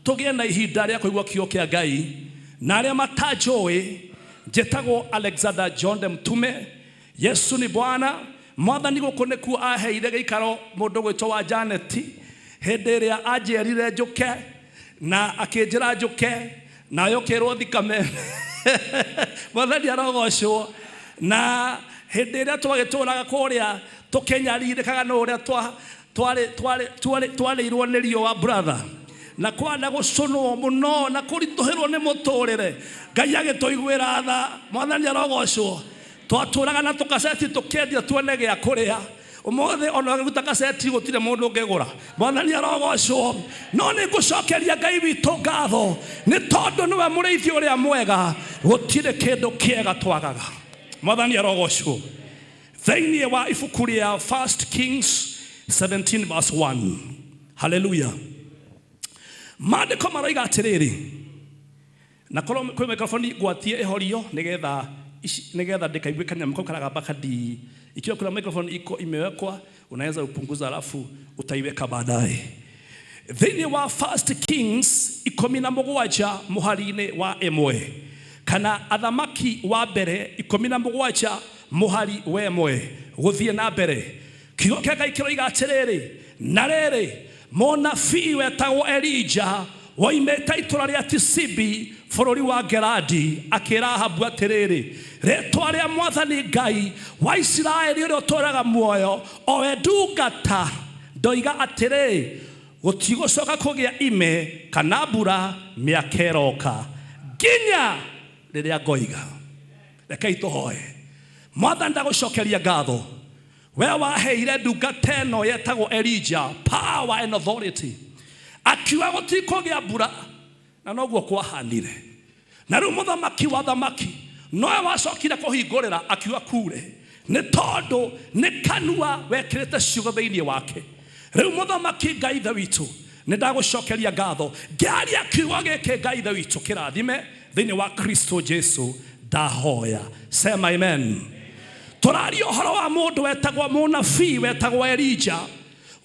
tugie na ihinda rĩa kũigua kiugo kĩa Ngai na arĩa matanjũĩ njĩtagwo Alexander John de Mtume. Yesu ni Bwana. Mwathani gũkũ nĩkuo aheire gĩikaro mũndũ gwĩtwo wa Janet hĩndĩ ĩrĩa anjĩrire njũke na akĩnjĩra njũke na yũkĩrwo thikame. Mwathani arogocwo na hĩndĩ ĩrĩa twagĩtũraga kũrĩa tũkĩnyariirĩkaga na ũrĩa twarĩirwo nĩ riũa brother na kwenda gũcũnwo mũno na kũritũhĩrwo nĩ mũtũrĩre. Ngai agĩtũiguĩra tha. Mwathani arogocwo. Twatũraga na tũkaceti tũkĩendia tuone gĩa kũrĩa. Ũmũthĩ ona ũgĩruta kaseti gũtirĩ mũndũ ũngĩgũra. Mwathani arogocwo. No nĩngũcokeria Ngai witũ ngatho nĩ tondũ nĩwe mũrĩithi ũrĩa mwega. Gũtirĩ kĩndũ kĩega twagaga. Mwathani arogocwo. Thĩinĩ wa ibuku rĩa 1 Kings 17 verse 1. Hallelujah. Maandĩko maroiga atĩrĩrĩ. Na korwo kwĩ microphone gwatie ehorio nigetha ndikaigue kanyamũ kau karagamba kadi. Ikiwa kuna microphone iko imewekwa unaweza upunguza alafu utaiweka baadaye. Thĩinĩ wa 1 Kings 17 mũhari-inĩ wa 1 kana athamaki wa mbere 17 mũhari wa 1 gũthiĩ na mbere. Kiugo kĩa Ngai kĩroiga atĩrĩrĩ, na rĩrĩ mũnabii wetagwo Elija woimĩte itũũra rĩa Tisibi bũrũri wa Geradi akĩra Ahabu atĩrĩrĩ, rĩĩtwa rĩa Mwathani Ngai wa Isiraeli ũrĩa ũtũũraga muoyo o we ndungata ndoiga atĩrĩ, gũtigũcoka kũgĩa ime kana mbura mĩaka ĩroka nginya rĩrĩa ngoiga. Rekei tũhoe. Mwathani ndagũcokeria ngatho. We waheire ndungata ĩno yetagwo Elija power and authority. Akiuga gũtikũgĩa mbura na noguo kwahanire. Na rĩu mũthamaki wa thamaki nowe wacokire kũhingũrĩra akiuga kure. Nĩ tondũ nĩ kanua wekĩrĩte ciugo thĩinĩ wake. Rĩu mũthamaki Ngai ithe witũ nĩ ndagũcokeria ngatho. Ngĩaria kiugo gĩkĩ Ngai ithe witũ kĩrathime thĩinĩ wa Kristo Jesu ndahoya. Sema amen. Tũraria ũhoro wa mũndũ wetagwo mũnabii wetagwo Elija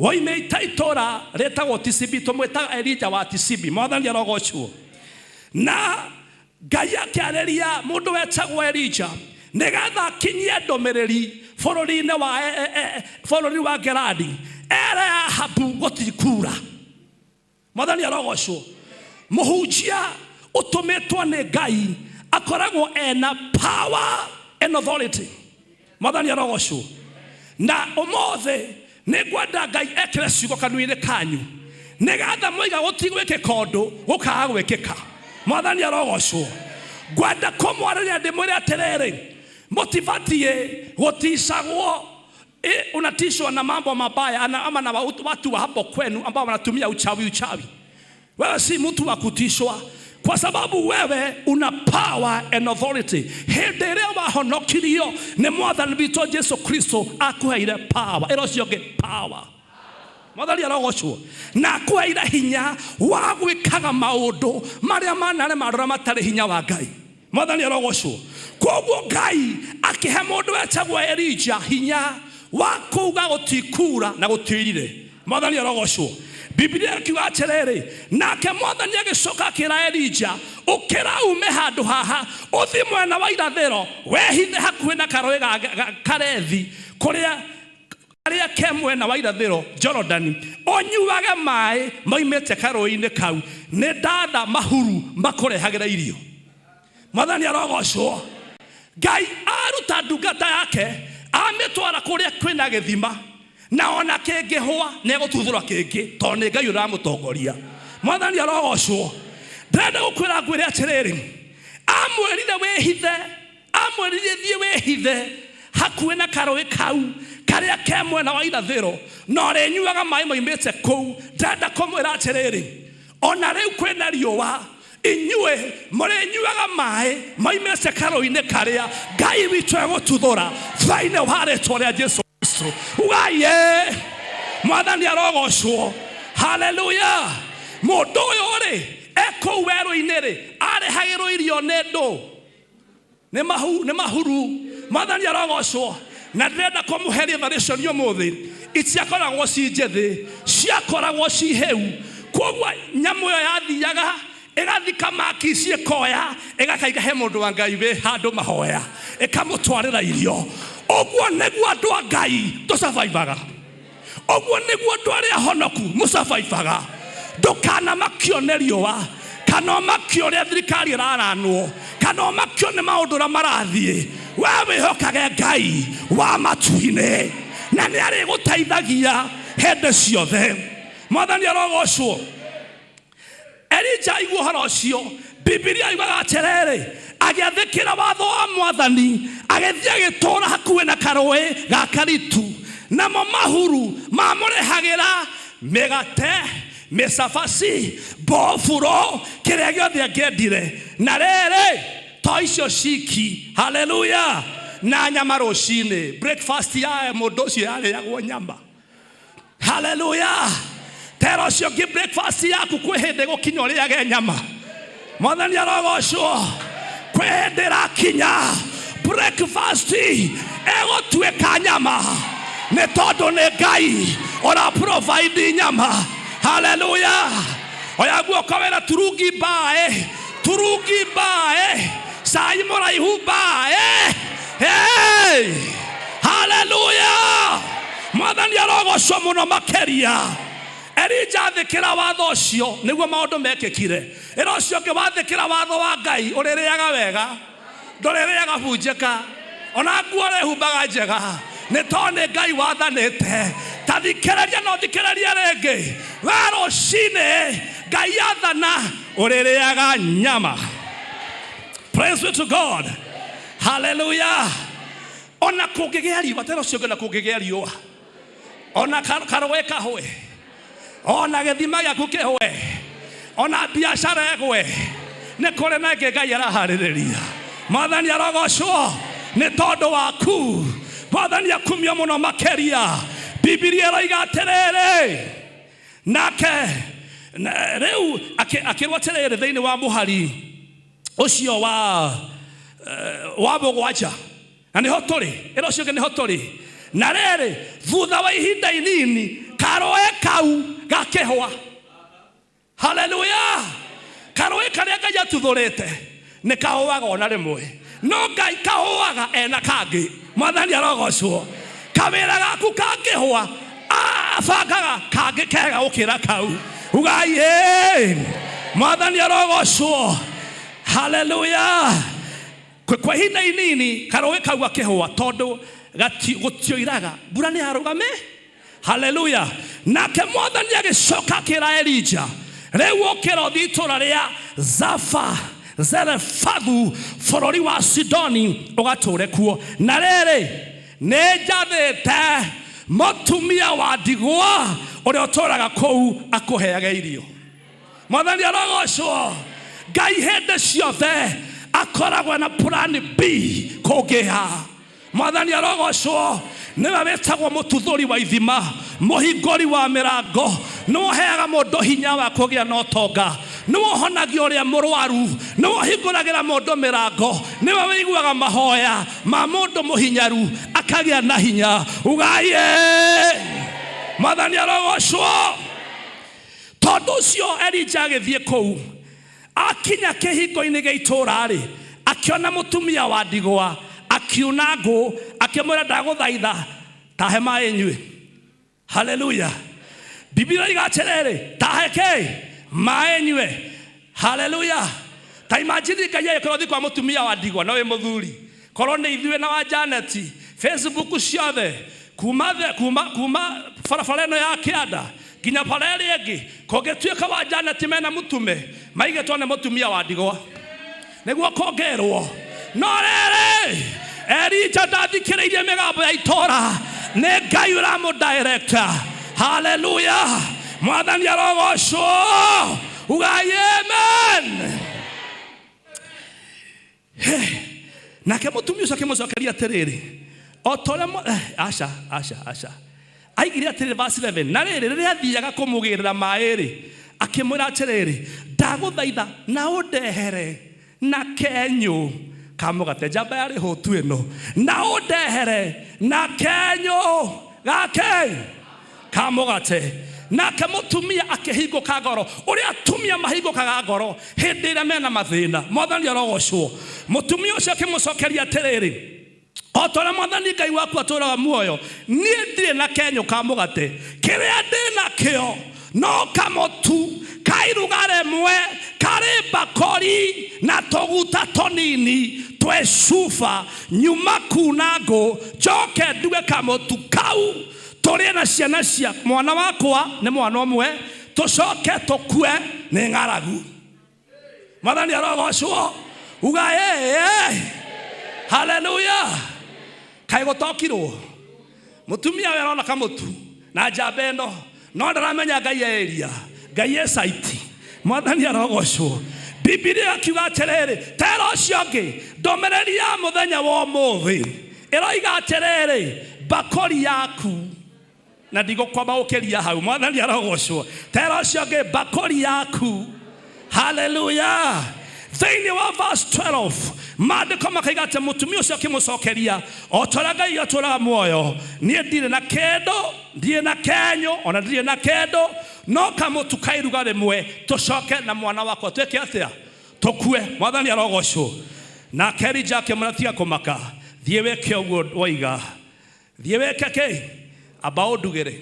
woimĩte itũũra rĩtagwo Tisibi. Tũmwĩtaga Elija wa Tisibi. Mwathani arogocwo. Na Ngai akĩarĩria mũndũ wetagwo Elija nĩgetha akinyie ndũmĩrĩri bũrũri wa Geradi ere Ahabu gũtikura. Mwathani arogocwo. Mũhunjia ũtũmĩtwo nĩ Ngai akoragwo ena power and authority. Mwathani arogocwo. Na ũmũthĩ nĩngwenda Ngai ekĩre ciugo kanua-inĩ kanyu nĩgetha mũiga gũtigwĩkĩka ũndũ gũkaga gwĩkĩka. Mwathani arogocwo. Ngwenda kũmwarĩria ndĩmwĩre atĩrĩrĩ, mũtibatiĩ gũticagwo unatishwa na mambo mabaya ama na watu wa hapo kwenu ambao wanatumia uchawi. Wewe si mtu wa kutishwa kwa sababu wewe una power and authority. Hĩndĩ ĩrĩa wahonokirio nĩ Mwathani witũ Jesu Kristo akuheire power. Ĩro cionge power. Mwathani arogocwo. Na akuheire hinya wa gwĩkaga maũndũ marĩa manarĩ marora matarĩ hinya wa Ngai. Mwathani arogocwo. Koguo Ngai akĩhe mũndũ wetagwo Elija hinya wa kuuga gũtikura na gũtirire. Mwathani arogocwo. Biblia ikiuga atĩrĩrĩ, nake Mwathani agĩcoka akĩra Elija, ũkĩra ume handũ haha ũthiĩ mwena wa irathĩro wehithe hakuhĩ na karũĩ Karethi kũrĩa ke mwena wa irathĩro Jorodani, ũnyuage maĩ moimĩte karũĩ-inĩ kau, nĩ ndatha mahuru makũrehagĩra irio. Mwathani arogocwo. Ngai aruta ndungata yake amĩtwara kũrĩa kwĩna gĩthima na ona kĩngĩhwa nĩegũtuthũra kĩngĩ tondũ nĩ Ngai ũramũtongoria. Mwathani arogocwo. Ndĩrenda gũkwĩra ngwĩre atĩrĩrĩ, amwĩrire wĩhithe amwĩrire thiĩ wĩhithe hakuhĩ na karũĩ kau karĩa ke mwena wa irathĩro na ũrĩnyuaga maĩ moimĩte kũu. Ndĩrenda kũmwĩra atĩrĩrĩ, ona rĩu kwĩna riũa inyuĩ mũrĩnyuaga maĩ moimĩte karũĩ-inĩ karĩa Ngai witũ egũtuthũra thĩinĩ wa rĩĩtwa rĩa Jesũ Kristo. Ugaye Mwathani arogocwo. Haleluya. Mũndũ ũyũ rĩ ekũu werũ-inĩ rĩ arehagĩrwo irio nĩ ndũ nĩ mahuru. Mwathani arogocwo. Na ndĩrenda kũmũheria tharĩcio ũmũthĩ itiakoragwo ci njĩthĩ, ciakoragwo ci hĩu. Koguo nyamũ ĩyo yathiaga ĩgathika maki ciĩkoya ĩgakaiga he mũndũ wa Ngai wĩ handũ mahoya ĩkamũtwarĩra irio. Ũguo nĩguo andũ a Ngai tũcabaibaga. Ũguo nĩguo andũ arĩa ahonoku mũcabaibaga. Ndũkanamakio nĩ riũa kana ũmakio ũrĩa thirikari ĩraranwo kana ũmakio nĩ maũndũ ũrĩa marathiĩ. Wee wĩhokage Ngai wa matu-inĩ na nĩ arĩgũteithagia hĩndĩ ciothe. Mwathani arogocwo. Elija aigua ũhoro ũcio, Bibilia yugaga atĩrĩrĩ, agĩathĩkĩra watho wa Mwathani agĩthiĩ agĩtũũra hakuhĩ na karũĩ ga Karitu. Namo mahuru mamũrehagĩra mĩgate, mĩcabaci, mbofuro, kĩrĩa gĩothe angĩendire. Na rĩrĩ to icio ciki. Haleluya. Na nyama rũcinĩ. Breakfast ya mũndũ ũcio yarĩagwo nyama. Haleluya. Tero cio ngĩ breakfast yaku kwĩ hĩndĩ gũkinya ũrĩage nyama. Mwathani arogocwo. Kwĩ hĩndĩ ĩrakinya breakfast ĩgũtuĩka nyama nĩ tondũ nĩ Ngai ũra provide nyama. Haleluya. Oya guoko wĩra turungi mbaĩ, turungi mbaĩ, cai mũraihu mbaĩ. Hey! Haleluya. Mwathani arogocwo mũno makĩria. Elija athĩkĩra watho ũcio nĩguo maũndũ mekĩkire. Ĩra ũcio ũngĩ wathĩkĩra watho wa Ngai ũrĩrĩaga wega, ndũrĩrĩaga bunjĩka, ona nguo ũrĩhumbaga njega nĩ tondũ nĩ Ngai wathanĩte. Ta thikĩrĩria no thikĩrĩria rĩngĩ. Wee rũcinĩ Ngai athana ũrĩrĩaga nyama. Praise be to God. Hallelujah. Ona kũngĩgĩa riũa, tena ũcio ũngĩ na kũngĩgĩa riũa, ona karũĩ kahũe, ona gĩthima gĩaku kĩhũe, ona biacara ĩgwe, nĩ kũrĩ na ĩngĩ Ngai araharĩrĩria. Mwathani arogocwo nĩ tondũ waku. Mwathani akumio mũno makĩria. Bibilia ĩroiga atĩrĩrĩ, nake rĩu akĩrwo atĩrĩrĩ thĩinĩ wa mũhari ũcio wa mũgwanja. Na nĩho tũrĩ. Ĩra ũcio ũngĩ nĩho tũrĩ. Na rĩrĩ thutha wa ihinda inini karũĩ kau gakĩhwa. Haleluya. Karũĩ karĩa Ngai atuthũrĩte nĩ kahũaga ona rĩmwe. No Ngai kahũaga ena kangĩ. Mwathani arogocwo. Kawĩra gaku kangĩhwa abangaga kangĩ kega gũkĩra kau. Ugai. Mwathani arogocwo. Haleluya. Kwa ihinda inini karũĩ kau gakĩhwa tondũ gũtioiraga mbura nĩ yarũgame. Haleluya. Nake Mwathani agĩcoka akĩra Elija, rĩu ũkĩra ũthiĩ itũũra rĩa Zarefathu bũrũri wa Sidoni ũgatũũre kuo. Na rĩrĩ nĩ njathĩte mũtumia wa ndigwa ũrĩa ũtũũraga kũu akũheage irio. Mwathani arogocwo. Ngai hĩndĩ ciothe akoragwo na plan B kũngĩha. Mwathani arogocwo. Nĩwe wĩtagwo mũtuthũri wa ithima, mũhingũri wa mĩrango, nĩwe ũheaga mũndũ hinya wa kũgĩa na ũtonga, nĩwe ũhonagia ũrĩa mũrwaru, nĩwe ũhingũragĩra mũndũ mĩrango, nĩwe wĩiguaga mahoya ma mũndũ mũhinyaru akagĩa na hinya. Ugaye. Mwathani arogocwo. Tondũ ũcio Elija agĩthiĩ kũu, akinya kĩhingo-inĩ gĩa itũũra-rĩ, akĩona mũtumia wa ndigwa akiuna ngũ, akĩmwĩra ndagũthaitha tahe maĩ nyue. Haleluya. Bibilia yuga atĩrĩrĩ, tahe kĩ maĩ nyue. Haleluya. Ta imagine Ngai agĩkorwo kwa mũtumia wa ndigwa na wĩ mũthuri, korwo nĩ ithuĩ na wa Janeti, Facebook ciothe kuma barabara ĩno ya kĩanda nginya bara ĩrĩa ĩngĩ, kũngĩtuĩka wa Janeti mena mũtume maigĩtwo nĩ mũtumia wa ndigwa nĩguo kongerwo. no rere Elija ndathikĩrĩirie mĩgambo ya itora nĩ Ngai ũramũdirecta. Hallelujah. Mwathani arogocwo. Ugai amen. Nake mũtumia ũcio akĩmũcokeria atĩrĩrĩ, o ta ũrĩa aca aigire atĩrĩrĩ verse 11, na rĩrĩ rĩrĩa athiaga kũmũgĩrĩra maĩ-rĩ, akĩmwĩra atĩrĩrĩ, ndagũthaitha na ũndehere na kenyũ ka mũgate. Njamba yarĩ hũtu ĩno, na ũndehere na kenyũ gake ka mũgate. Nake mũtumia akĩhingũka ngoro, ũrĩa atumia mahingũkaga ngoro hĩndĩ ĩrĩa mena mathĩna. Mwathani arogocwo. Mũtumia ũcio akĩmũcokeria atĩrĩrĩ, o ta ũrĩa Mwathani Ngai waku atũũraga muoyo, niĩ ndirĩ na kenyũ ka mũgate. Kĩrĩa ndĩ nakĩo no kamũtu ka iruga rĩmwe karĩ mbakori na tũguta tũnini twĩ cuba. Nyuma kuna ngũ njoke nduge kamũtu kau tũrĩe na ciana cia mwana wakwa nĩ mwana ũmwe, tũcoke tũkue nĩ ng'aragu. Mwathani arogocwo. Uga hallelujah. Kaĩ gũtokirwo mũtumia we arona kamũtu na njamba ĩno no ndaramenya Ngai Elia, Ngai Esaiti. Mwathani arogocwo. Biblia akiuga atĩrĩrĩ, tera ũcio ũngĩ ndũmĩrĩri ya mũthenya wa ũmũthĩ ĩroiga atĩrĩrĩ, mbakori yaku na ndigũkwamba ũkĩria hau. Mwathani arogocwo. Tera ũcio ũngĩ mbakori yaku. Hallelujah. Thĩinĩ wa verse 12 maandĩko makaiga atĩ mũtumia ũcio akĩmũcokeria, o ta ũrĩa Ngai atũũraga muoyo, niĩ ndirĩ na kĩndũ, ndirĩ na kenyũ, ona ndirĩ na kĩndũ, no kamũtu ka iruga rĩmwe tũcoke na mwana wakwa twĩke atĩa? Tũkue. Mwathani arogocwo. Nake Elija akĩmwĩra tiga kũmaka, thiĩ wĩke ũguo woiga. Thiĩ wĩke kĩ? Amba ũndugĩre.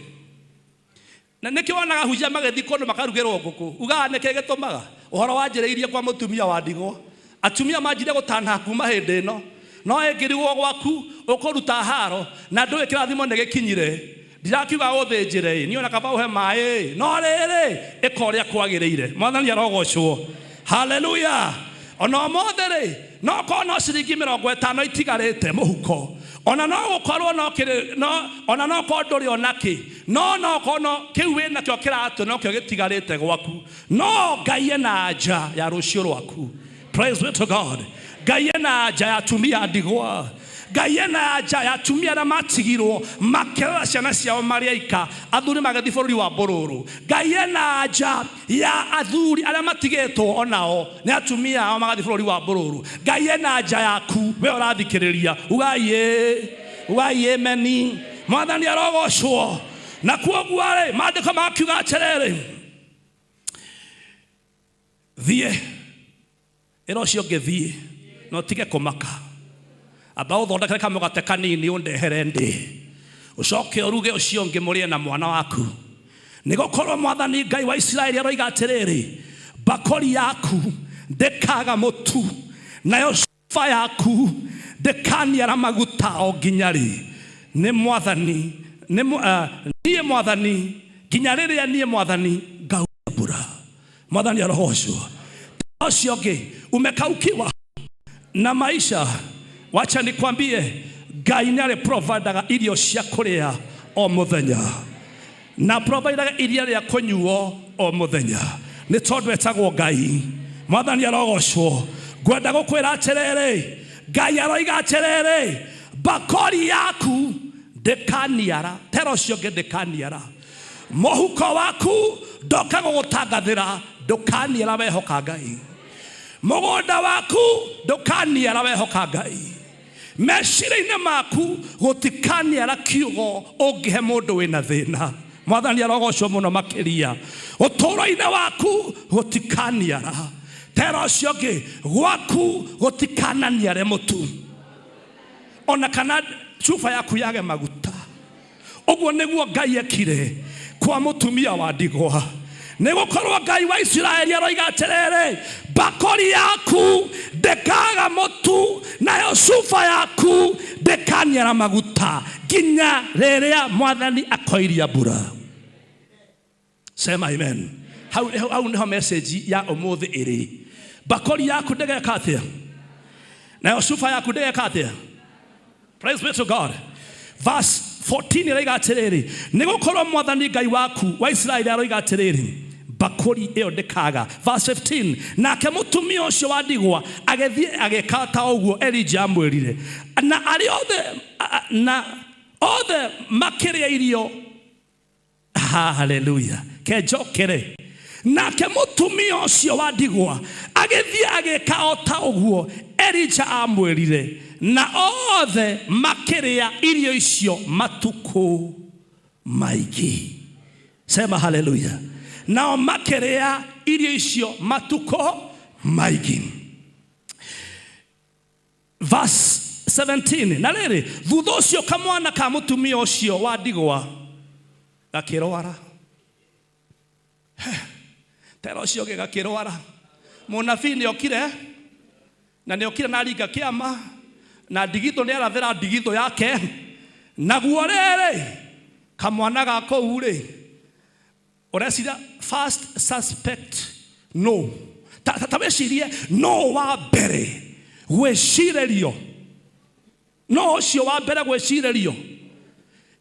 Na nĩkĩ wonaga hunjia magĩthiĩ kũndũ makarugĩrwo ngũkũ? Ugaga nĩkĩ gĩtũmaga? Ũhoro wanjĩrĩirie kwa mũtumia wa ndigwa. Atumia manjire gũtana kuma hĩndĩ ĩno, no ĩngĩrigwo gwaku ũkũruta haro na ndũĩ kĩrathimo nĩ gĩkinyire. Ndirakiuga ũthĩnjĩre, niĩ ona kaba ũhe maĩ, no rĩrĩ ĩka ũrĩa kwagĩrĩire. Mwathani arogocwo. Hallelujah. Ona ũmũthĩ-rĩ, no korwo no ciringi 50 itigarĩte mũhuko, ona no gũkorwo ona no korwo ndũrĩ onakĩ, no korwo kĩu wĩ nakĩo kĩratũ no kĩo gĩtigarĩte gwaku, no Ngai ena nja ya rũciũ rwaku. Praise be to God. Ngai ena nja ya atumia ndigwa. Ngai ena nja ya atumia arĩa matigirwo makĩrera ciana ciao marĩ aika, athuri magathiĩ bũrũri wa mbũrũrũ. Ngai ena nja ya athuri arĩa matigĩtwo onao nĩ atumia ao magathiĩ bũrũri wa mbũrũrũ. Ngai ena nja yaku we ũrathikĩrĩria. Ugai ameni. Mwathani arogocwo. Na kuoguo-rĩ maandĩko makiuga atĩrĩrĩ, thiĩ ĩra ũcio ũngĩ thiĩ na ũtige kũmaka, amba ũthondekere kamũgate kanini ũndehere ndĩ, ũcoke ũruge ũcio ũngĩ mũrĩe na mwana waku. Nĩgũkorwo Mwathani Ngai wa Isiraeli aroiga atĩrĩrĩ, mbakori yaku ndĩkaga mũtu, nayo cuba yaku ndĩkaniara maguta o nginya-rĩ. Nĩ Mwathani niĩ Mwathani nginya rĩrĩa niĩ Mwathani ngaura mbura. Mwathani arogocwo. Ũcio ũngĩ umekaukiwa na maisha, wacha nikwambie Ngai nĩarĩ providaga irio cia kũrĩa o mũthenya na providaga iria rĩa kũnyuo o mũthenya, nĩ tondũ etagwo Ngai. Mwathani arogocwo. Ngwenda gũkwĩra atĩrĩrĩ, Ngai aroiga atĩrĩrĩ, mbakori yaku ndĩkaniara. Tera ũcio ũngĩ ndĩkaniara. Mũhuko waku ndoka gũgũtangathĩra, ndũkaniara wehoka Ngai. Mũgũnda waku ndũkaniara wehoka Ngai. Meciria-inĩ maku gũtikaniara kiugo ũngĩhe mũndũ wĩna thĩna. Mwathani arogocwo mũno makĩria. Ũtũũro-inĩ waku gũtikaniara. Tera ũcio ũngĩ gwaku gũtikananiare mũtu, ona kana cuba yaku yage maguta. Ũguo nĩguo Ngai ekire kwa mũtumia wa ndigwa. Nĩgũkorwo Ngai wa Isiraeli aroiga atĩrĩrĩ, mbakori yaku ndĩkaga mũtu, nayo cuba yaku ndĩkaniara maguta nginya rĩrĩa Mwathani akoiria mbura. Sema amen. Hau nĩho message ya ũmũthĩ ĩrĩ. Mbakori yaku ndĩgeka atĩa? Na Yosufa yaku ndeka atia. Praise be to God. Verse 14 ĩroiga atĩrĩrĩ, nĩgũkorwo Mwathani Ngai waku wa Isiraeli aroiga atĩrĩrĩ, bakuri ĩyo ndĩkaga. Verse 15, nake mũtumia ũcio wa ndigwa agĩthiĩ agĩka ta ũguo Elijah amwĩrire, na arĩ othe makĩrĩa irio. Hallelujah. Kenjokere. Nake mũtumia ũcio wa ndigwa agĩthiĩ agĩka o ta ũguo Elijah amwĩrire, na othe makĩrĩa irio icio matuko maingĩ. Sema hallelujah. Nao makĩrĩa irio icio matuko maingĩ. Verse 17, na rĩrĩ, thutha ũcio kamwana ka mũtumia ũcio wa ndigwa gakĩrwara. Tero ũcio gĩgakĩrwara. Mũnabii nĩokire, na nĩokire na ringa kĩama, na ndigithũ nĩ arathera ndigithũ yake, naguo rĩrĩ kamwana gako urĩ ũreciria first suspect no tawecirie no wa mbere gwĩcirĩrio, no ũcio wa mbere gwĩcirĩrio.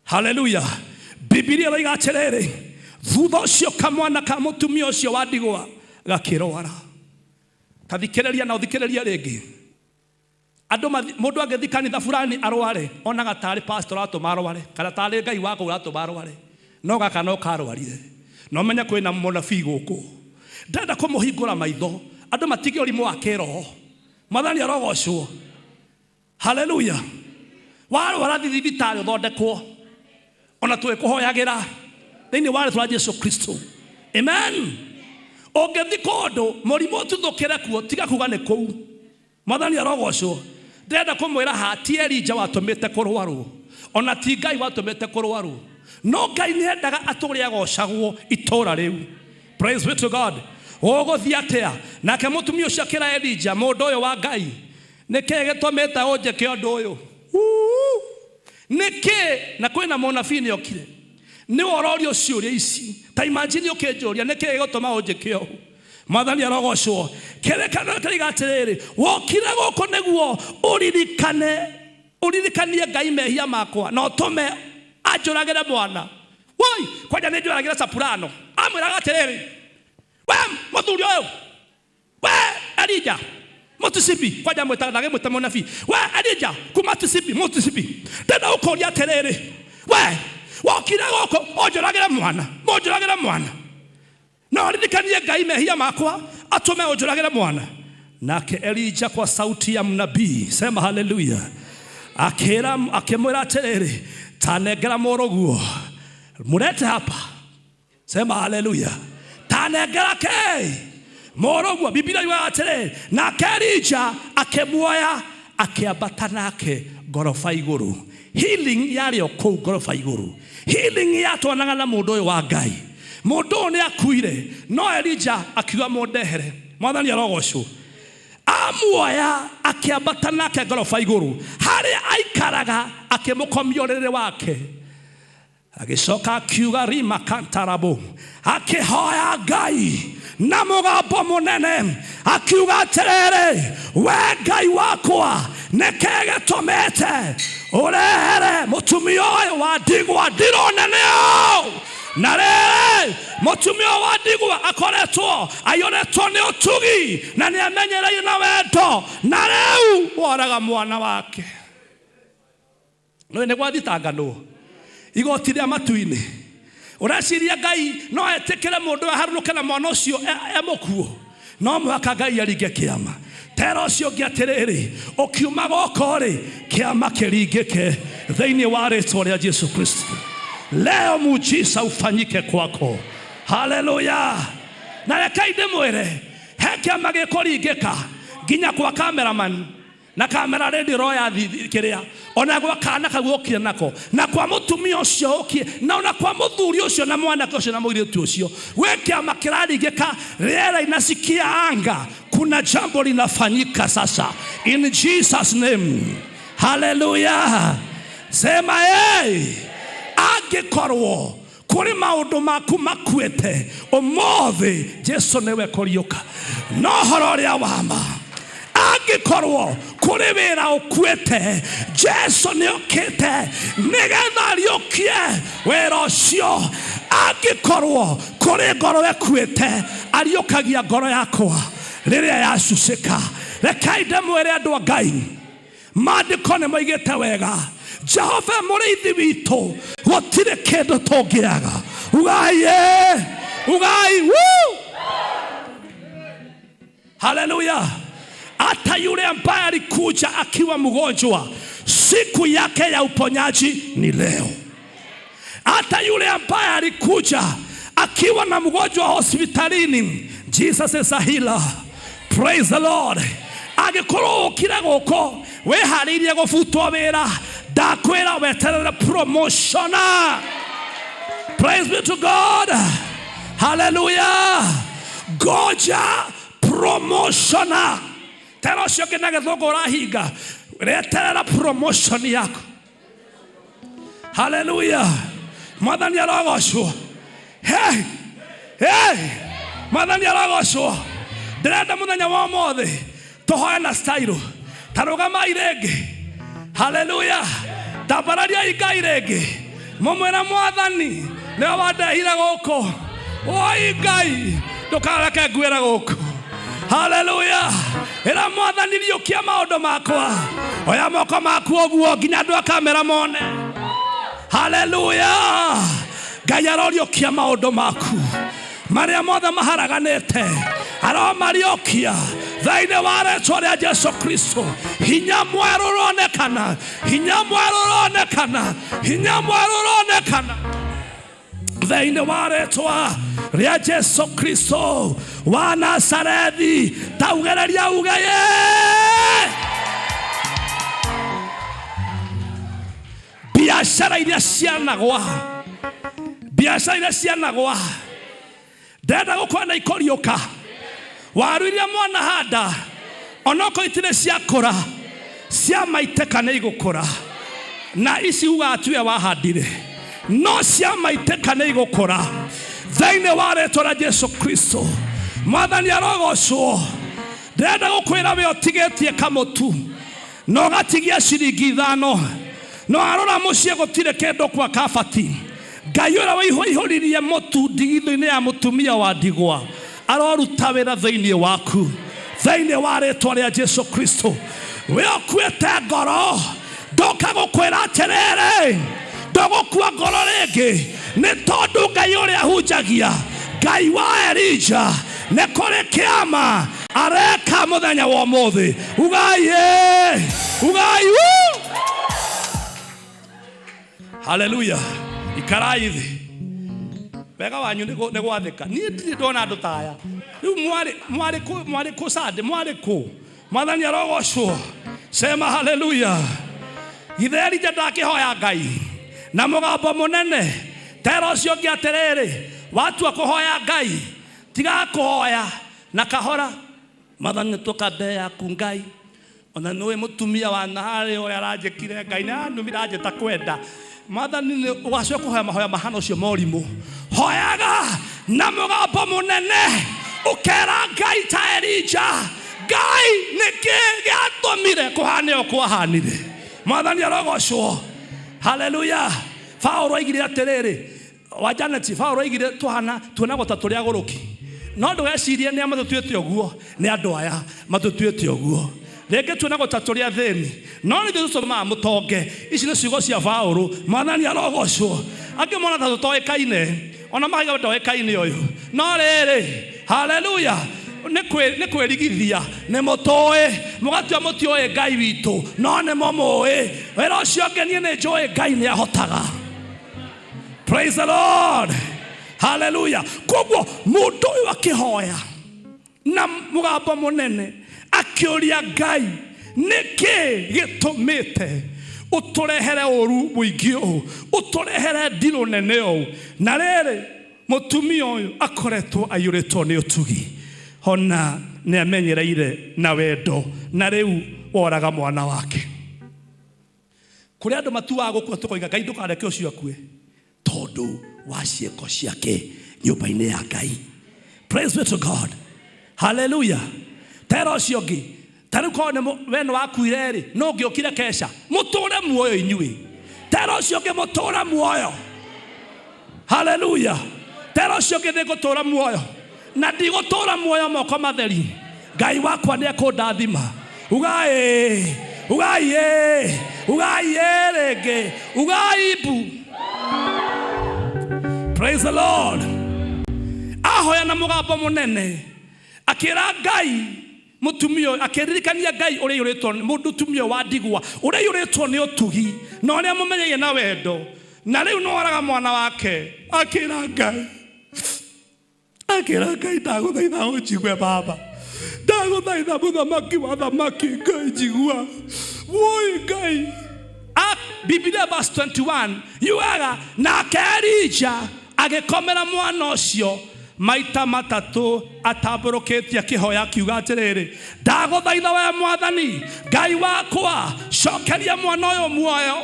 Hallelujah. Bibilia ĩroiga atĩrĩrĩ, thutha ũcio kamwana ka mũtumia ũcio wa ndigwa gakĩrwara. Tathikĩrĩria na ũthikĩrĩria rĩngĩ. Mũndũ agĩthi kanitha fulani arware, onaga tarĩ pastor atũma arware, kana tarĩ Ngai wako ũratũma arware, no gaka no karwarire. No menya kwĩna mũnabii gũkũ ndenda kũmũhingũra maitho, andũ matige ũrimũ wa kĩroho. Mwathani arogocwo. Hallelujah. Warwara thibitarĩ ũthondekwo, ona twĩkũhoyagĩra thĩinĩ wa rĩĩtwa rĩa Jesũ Kristo. Amen. Ũngĩthi kũndũ mũrimũ ũtuthũkĩre kuo, tiga kuga nĩ kũu. Mwathani arogocwo. Ndenda kũmwĩra ha ti Elijah watũmĩte kũrwarwo, ona ti Ngai watũmĩte kũrwarwo, no Ngai nĩendaga atũre agocagwo itũra rĩu. Praise be to God. Ũgũthiĩ atĩa? Nake mũtumia ũcio akĩra Elijah, mũndũ ũyũ wa Ngai, nĩkĩĩ gĩtũmĩte ũnjĩke ũndũ ũyũ? Nĩkĩĩ? Na kwĩna mũnabii nĩokire, nĩ ũrorio ciũria ici. Ta imagine ũkĩnjũria nĩkĩĩ gĩgũtũma ũnjĩke ũũ? Mwathani arogocwo. Kĩrĩkanĩro kĩroiga atĩrĩrĩ, wokire gũkũ nĩguo ũririkanie Ngai mehia makwa, na ũtũme anjũragĩre mwana. Woi, kwanja nĩ njũragĩre Soprano. Amwĩraga atĩrĩrĩ, we mũthuri ũyũ, we Elijah Mutisipi, kwanja mwĩtagĩra mwĩta mũnabii, we Elijah kuma Tisipi, Mutisipi, ndenda ũkũria atĩrĩrĩ, we wokire gũkũ mũnjũragĩre mwana, na ũririkanie Ngai mehia makwa, atũme ũnjũragĩre mwana. Nake Elijah kwa sauti ya mnabii, sema hallelujah, akimwĩra atĩrĩrĩ, tanengera mũrũguo, murete hapa. Sema hallelujah. Tanengera ke mũrũguo. Biblia yuga atĩrĩrĩ, nake Elijah akĩmuoya akĩambata nake ngoroba igũrũ. Healing yarĩ o kũu ngoroba igũrũ. Healing yatwanaga na mũndũ ũyũ wa Ngai. Mũndũ ũyũ nĩ akuire, no Elijah akiuga mũndehere. Mwathani arogocwo. Amuoya akĩambata nake ngoroba igũrũ, harĩa aikaraga akĩmũkomia ũrĩrĩ wake. Agĩcoka akiuga rima kantarabo, akĩhoya Ngai na mũgambo mũnene, akiuga atĩrĩrĩ, we Ngai wakwa, nĩkĩĩ gĩtũmĩte ũrehere mũtumia ũyũ wa ndigwa? Ndirona nĩũ. Na rĩrĩ mũtumia wa ndigwa akoretwo aiyũrĩtwo nĩ ũtugi, na nĩ amenyereire na wendo, na rĩu woraga mwana wake. Nĩ gwathitanganwo igoti rĩa matu-inĩ. Ũreciria Ngai no etĩkĩre mũndũ aharũrũke na mwana ũcio mũkuo? No mũhaka Ngai aringe kĩama. Tera ũcio ũngĩ atĩrĩrĩ, ũkiuma gũkũ-rĩ, kĩama kĩringĩke thĩinĩ wa rĩĩtwa rĩa Jesũ Kristo. Leo muujiza ufanyike kwako. Hallelujah. Na rekai ndĩmwĩre, he kĩama gĩkũringĩka nginya kwa cameraman na kamera ready roya kĩrĩa, ona gwa kana kagũkire nako, na kwa mũtumia ũcio ũkie, na ona kwa mũthuri ũcio na mwanake ũcio na mũirĩtu ũcio. We kĩama kĩraringĩka, rĩera inasikia anga, kuna jambo linafanyika sasa in Jesus name. Hallelujah. Sema hey. Angĩkorwo kũrĩ maũndũ maku makuĩte, ũmũthĩ Jesũ nĩwe kũriũka. No horo ũrĩa wa ma, angikorwo kuri wira ukuite Jesu ni okite nigetha riukie wira ucio angikorwo kuri ngoro ekuite ariukagia ngoro yakwa riria yacucika rekai ndemwire andu a Ngai maandiko nĩ moigĩte wega Jehova mũrĩithi witũ gũtirĩ kĩndũ tũngĩaga ugai woo haleluya hata yule ambaye alikuja akiwa mgonjwa siku yake ya uponyaji ni leo. Hata yule ambaye alikuja akiwa na mgonjwa hospitalini, Jesus is a healer. Praise the Lord. Agikoro kira goko we haririe gofutwa wera dakwera weterera promotion. Praise be to God. Hallelujah. Goja promotion. Tero shoke nagethogo rahiga weterera promotion yako. Hallelujah. Mwathani arogocwo. Hey. Mwathani arogocwo. Ndirenda muthenya wa mothe tuhoe na style. Tarugama irenge. Hallelujah. Tabararia igai irenge. Mumwera Mwathani ne wadahira goko. Oi Ngai ndukareke ngwira goko. Hallelujah. Era Mwathani riukia maundu makwa. Oya moko maku oguo nginya andu a kamera mone. Hallelujah. Ngai aroriokia maundu maku maria mothe maharaganite aromariokia thaini wa rĩĩtwa rĩa Jesu Kristo. Hinya mwerũ ũronekana, hinya mwerũ ũronekana, hinya mwerũ ũronekana thaini wa rĩĩtwa rĩa Jesu Kristo wa Nazarethi. Taugereria ugaye biashara iria cianagwa, biashara iria cianagwa ndenda gukona ikoriuka. Waru iria mwana handa onoko itire ciakura cia maiteka nĩ igukura, na ici ugatue wahandire no cia maiteka nĩ igukura thaini wa rĩĩtwa rĩa Jesu Kristo. Mwathani arogocwo. Ndenda gukwira we otigetie kamutu no gatigia ciringi 5 no arora mucie gutire kendo kwa kabati. Ngai ura waihuririe mutu ndigitho-ini ya mutumia wa ndigwa aroruta wira thaini waku thaini wa rĩĩtwa rĩa Jesu Kristo. We okuite ngoro ndokagukwira atiriri ndogukua ngoro ringi ni tondu Ngai uria hunjagia Ngai wa Elija nĩ kũrĩ kĩama areka muthenya wa ũmũthĩ. Ugai hallelujah. Ikarai thi wega wanyu nĩ gwathĩka. Niĩ ndirĩ ndona andũ ta aya rĩu mwarĩ kũ Sunday mwarĩ kũ? Mwathani arogocwo. Sema hallelujah. Githĩ Elija ndakĩhoya Ngai na mũgambo mũnene? Tero ũcio ũngĩ atĩrĩrĩ watua kũhoya Ngai tiga kũhoya na kahora. Mwathani nĩtũka mbere yaku Ngai, ona nĩwe mũtumia wa naharĩ ũrĩa aranjĩkire Ngai na numira njĩta kwenda. Mwathani ũgacoka kũhoya mahoya mahana ũcio morimũ. Hoyaga na mũgambo mũnene ũkera Ngai ta Elija, Ngai nĩkĩ gĩatũmire kũhane o kwahanire. Mwathani arogocwo. Hallelujah. Paulo aigire atĩrĩrĩ wa Janeti, Paulo aigire tuonagwo ta tũrĩ agũrũki no ndũgecirie nĩ matũtuĩte ũguo, nĩ andũ aya matũtuĩte ũguo. Rĩngĩ tuonagwo ta tũrĩ athĩni no nĩ tũtũmaga mũtonge. Ici nĩ ciugo cia Paulo. Mwathani arogocwo. Angĩ mona ta tũtoĩkaine ona mahiga ndoĩkaine ũyũ no rĩrĩ hallelujah nĩ kwĩrigithia nĩ mũtũĩ mũgatua mũtiũĩ Ngai witũ no nĩ mũĩ. Wĩra ũcio ũngĩ niĩ nĩ njũĩ Ngai nĩ ahotaga. Praise the Lord. Hallelujah. Koguo mũndũ ũyũ akĩhoya na mũgambo mũnene akĩũria Ngai nĩkĩ gĩtũmĩte ũtũrehere ũru mũingĩ ũũ, ũtũrehere ndirũ nene ũũ, na rĩrĩ mũtumia ũyũ akoretwo aiyũrĩtwo nĩ ũtugi ona nĩ amenyereire na wendo na rĩu woraga mwana wake. Kũrĩ andũ matuaga gũkua tũkoiga Ngai ndũkareke ũcio akue tondu wa ciĩko ciake nyũmba-inĩ ya Ngai. Praise be to God. Hallelujah. Tero ũcio ũngĩ Tariu ko ne weno wakuire ri no ngiokire kesha muture muoyo inyui tero cio ke mutura muoyo. Hallelujah. Tero cio ke gutura muoyo na ndi gutura muoyo moko matheri. Ngai wakwa ne kundathima. Ugai rege ugaibu. Praise the Lord. Ahoya na mugambo munene akira Ngai mutumio akiririkania Ngai uri yuritwo mundu tumio wa ndigwa uri yuritwo ni utugi na uri amumenyeire na wendo na riu no waraga mwana wake akira Ngai ndaguthaitha unjigwe baba ndaguthaitha muthamaki wa thamaki Ngai njigua woi Ngai. Biblia verse 21 yuaga na Elija agikomera mwana ucio maita matatu atamburukitie kihoya kiuga atiriri ndaguthaitha we Mwathani Ngai wakwa cokeria mwana uyu muoyo.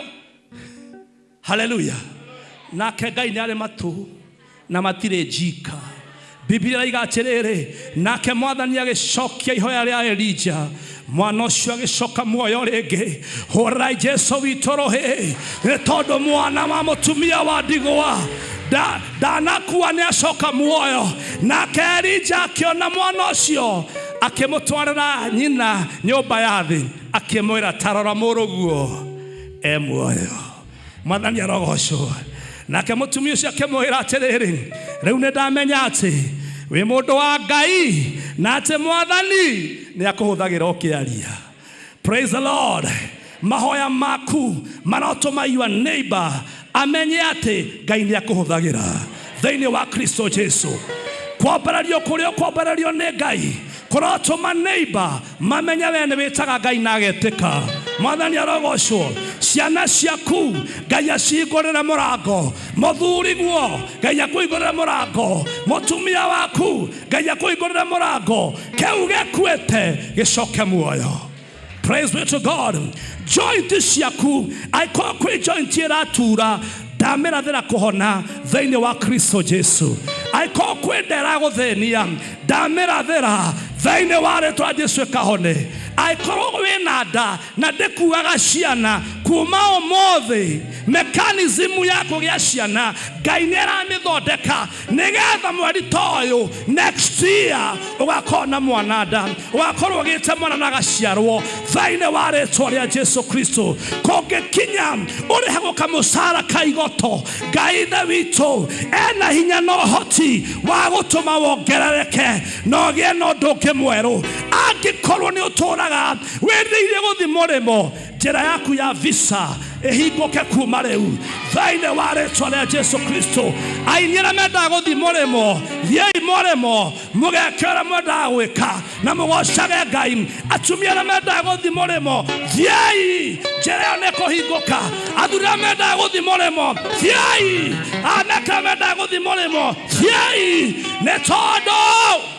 Hallelujah. Nake Ngai ni ari matu na matire njika. Biblia iga atiriri nake Mwathani agicokia ihoya ria Elija mwana ucio agicoka muoyo ringi. Hora Jesu witorohe tondu mwana wa mutumia wa ndigwa ndanakuwa ni acoka muoyo. Nake Elija akiona mwana ucio akimutwarira nyina nyumba ya thi akimwira tarora muruguo e muoyo. Mwathani arogocwo. Nake mutumia ucio akimwira atiriri riu ni ndamenya ati wi mundu wa Ngai na ati Mwathani ni akuhuthagira ukiaria. Praise the Lord. Mahoya maku marotuma your neighbor amenye ati Ngai ni akuhuthagira thiini wa Kristo Jesu. Kwambarario kurio kwambarario ni Ngai kurotuma neighbor mamenya we ni witaga Ngai na agetika. Mwathani arogocwo. Ciana ciaku Ngai acingurire murango. Muthuri guo Ngai akuigurire murango. Mutumia waku Ngai akuigurire murango. Keu gekuete gicoke muoyo. Praise be to God. Joint ciaku aiko kwi joint iratura damera thera kuhona thiini wa Kristo Jesu. Aiko kwendera guthenia damera thera thiini wa ritwa Jesu kahone. Aikoro wina nda na ndikuaga ciana kuma umuthi mekanizimu yako gia ciana Ngai ni aramithondeka nigetha mweri toyo next year ugakona mwana nda ugakorwo gite mwana na gaciarwo thiini wa ritwa ria Jesu Kristo. Kongekinya uri haguka musara kaigoto Ngai tha witu ena hinya no hoti wa gutuma wongerereke no gie no nduke mweru angikorwo ni utura wendire guthi murimo njira yaku ya visa ehinguke kuma riu thiini wa ritwa ria Jesu Kristo. Ainira menda guthi murimo thiei murimo mugekera mwenda gwika na mugocage Ngai. Atumia menda guthi murimo thiei njira ne kuhinguka. Athura menda guthi murimo thiei anaka menda guthi murimo thiei ne tondu.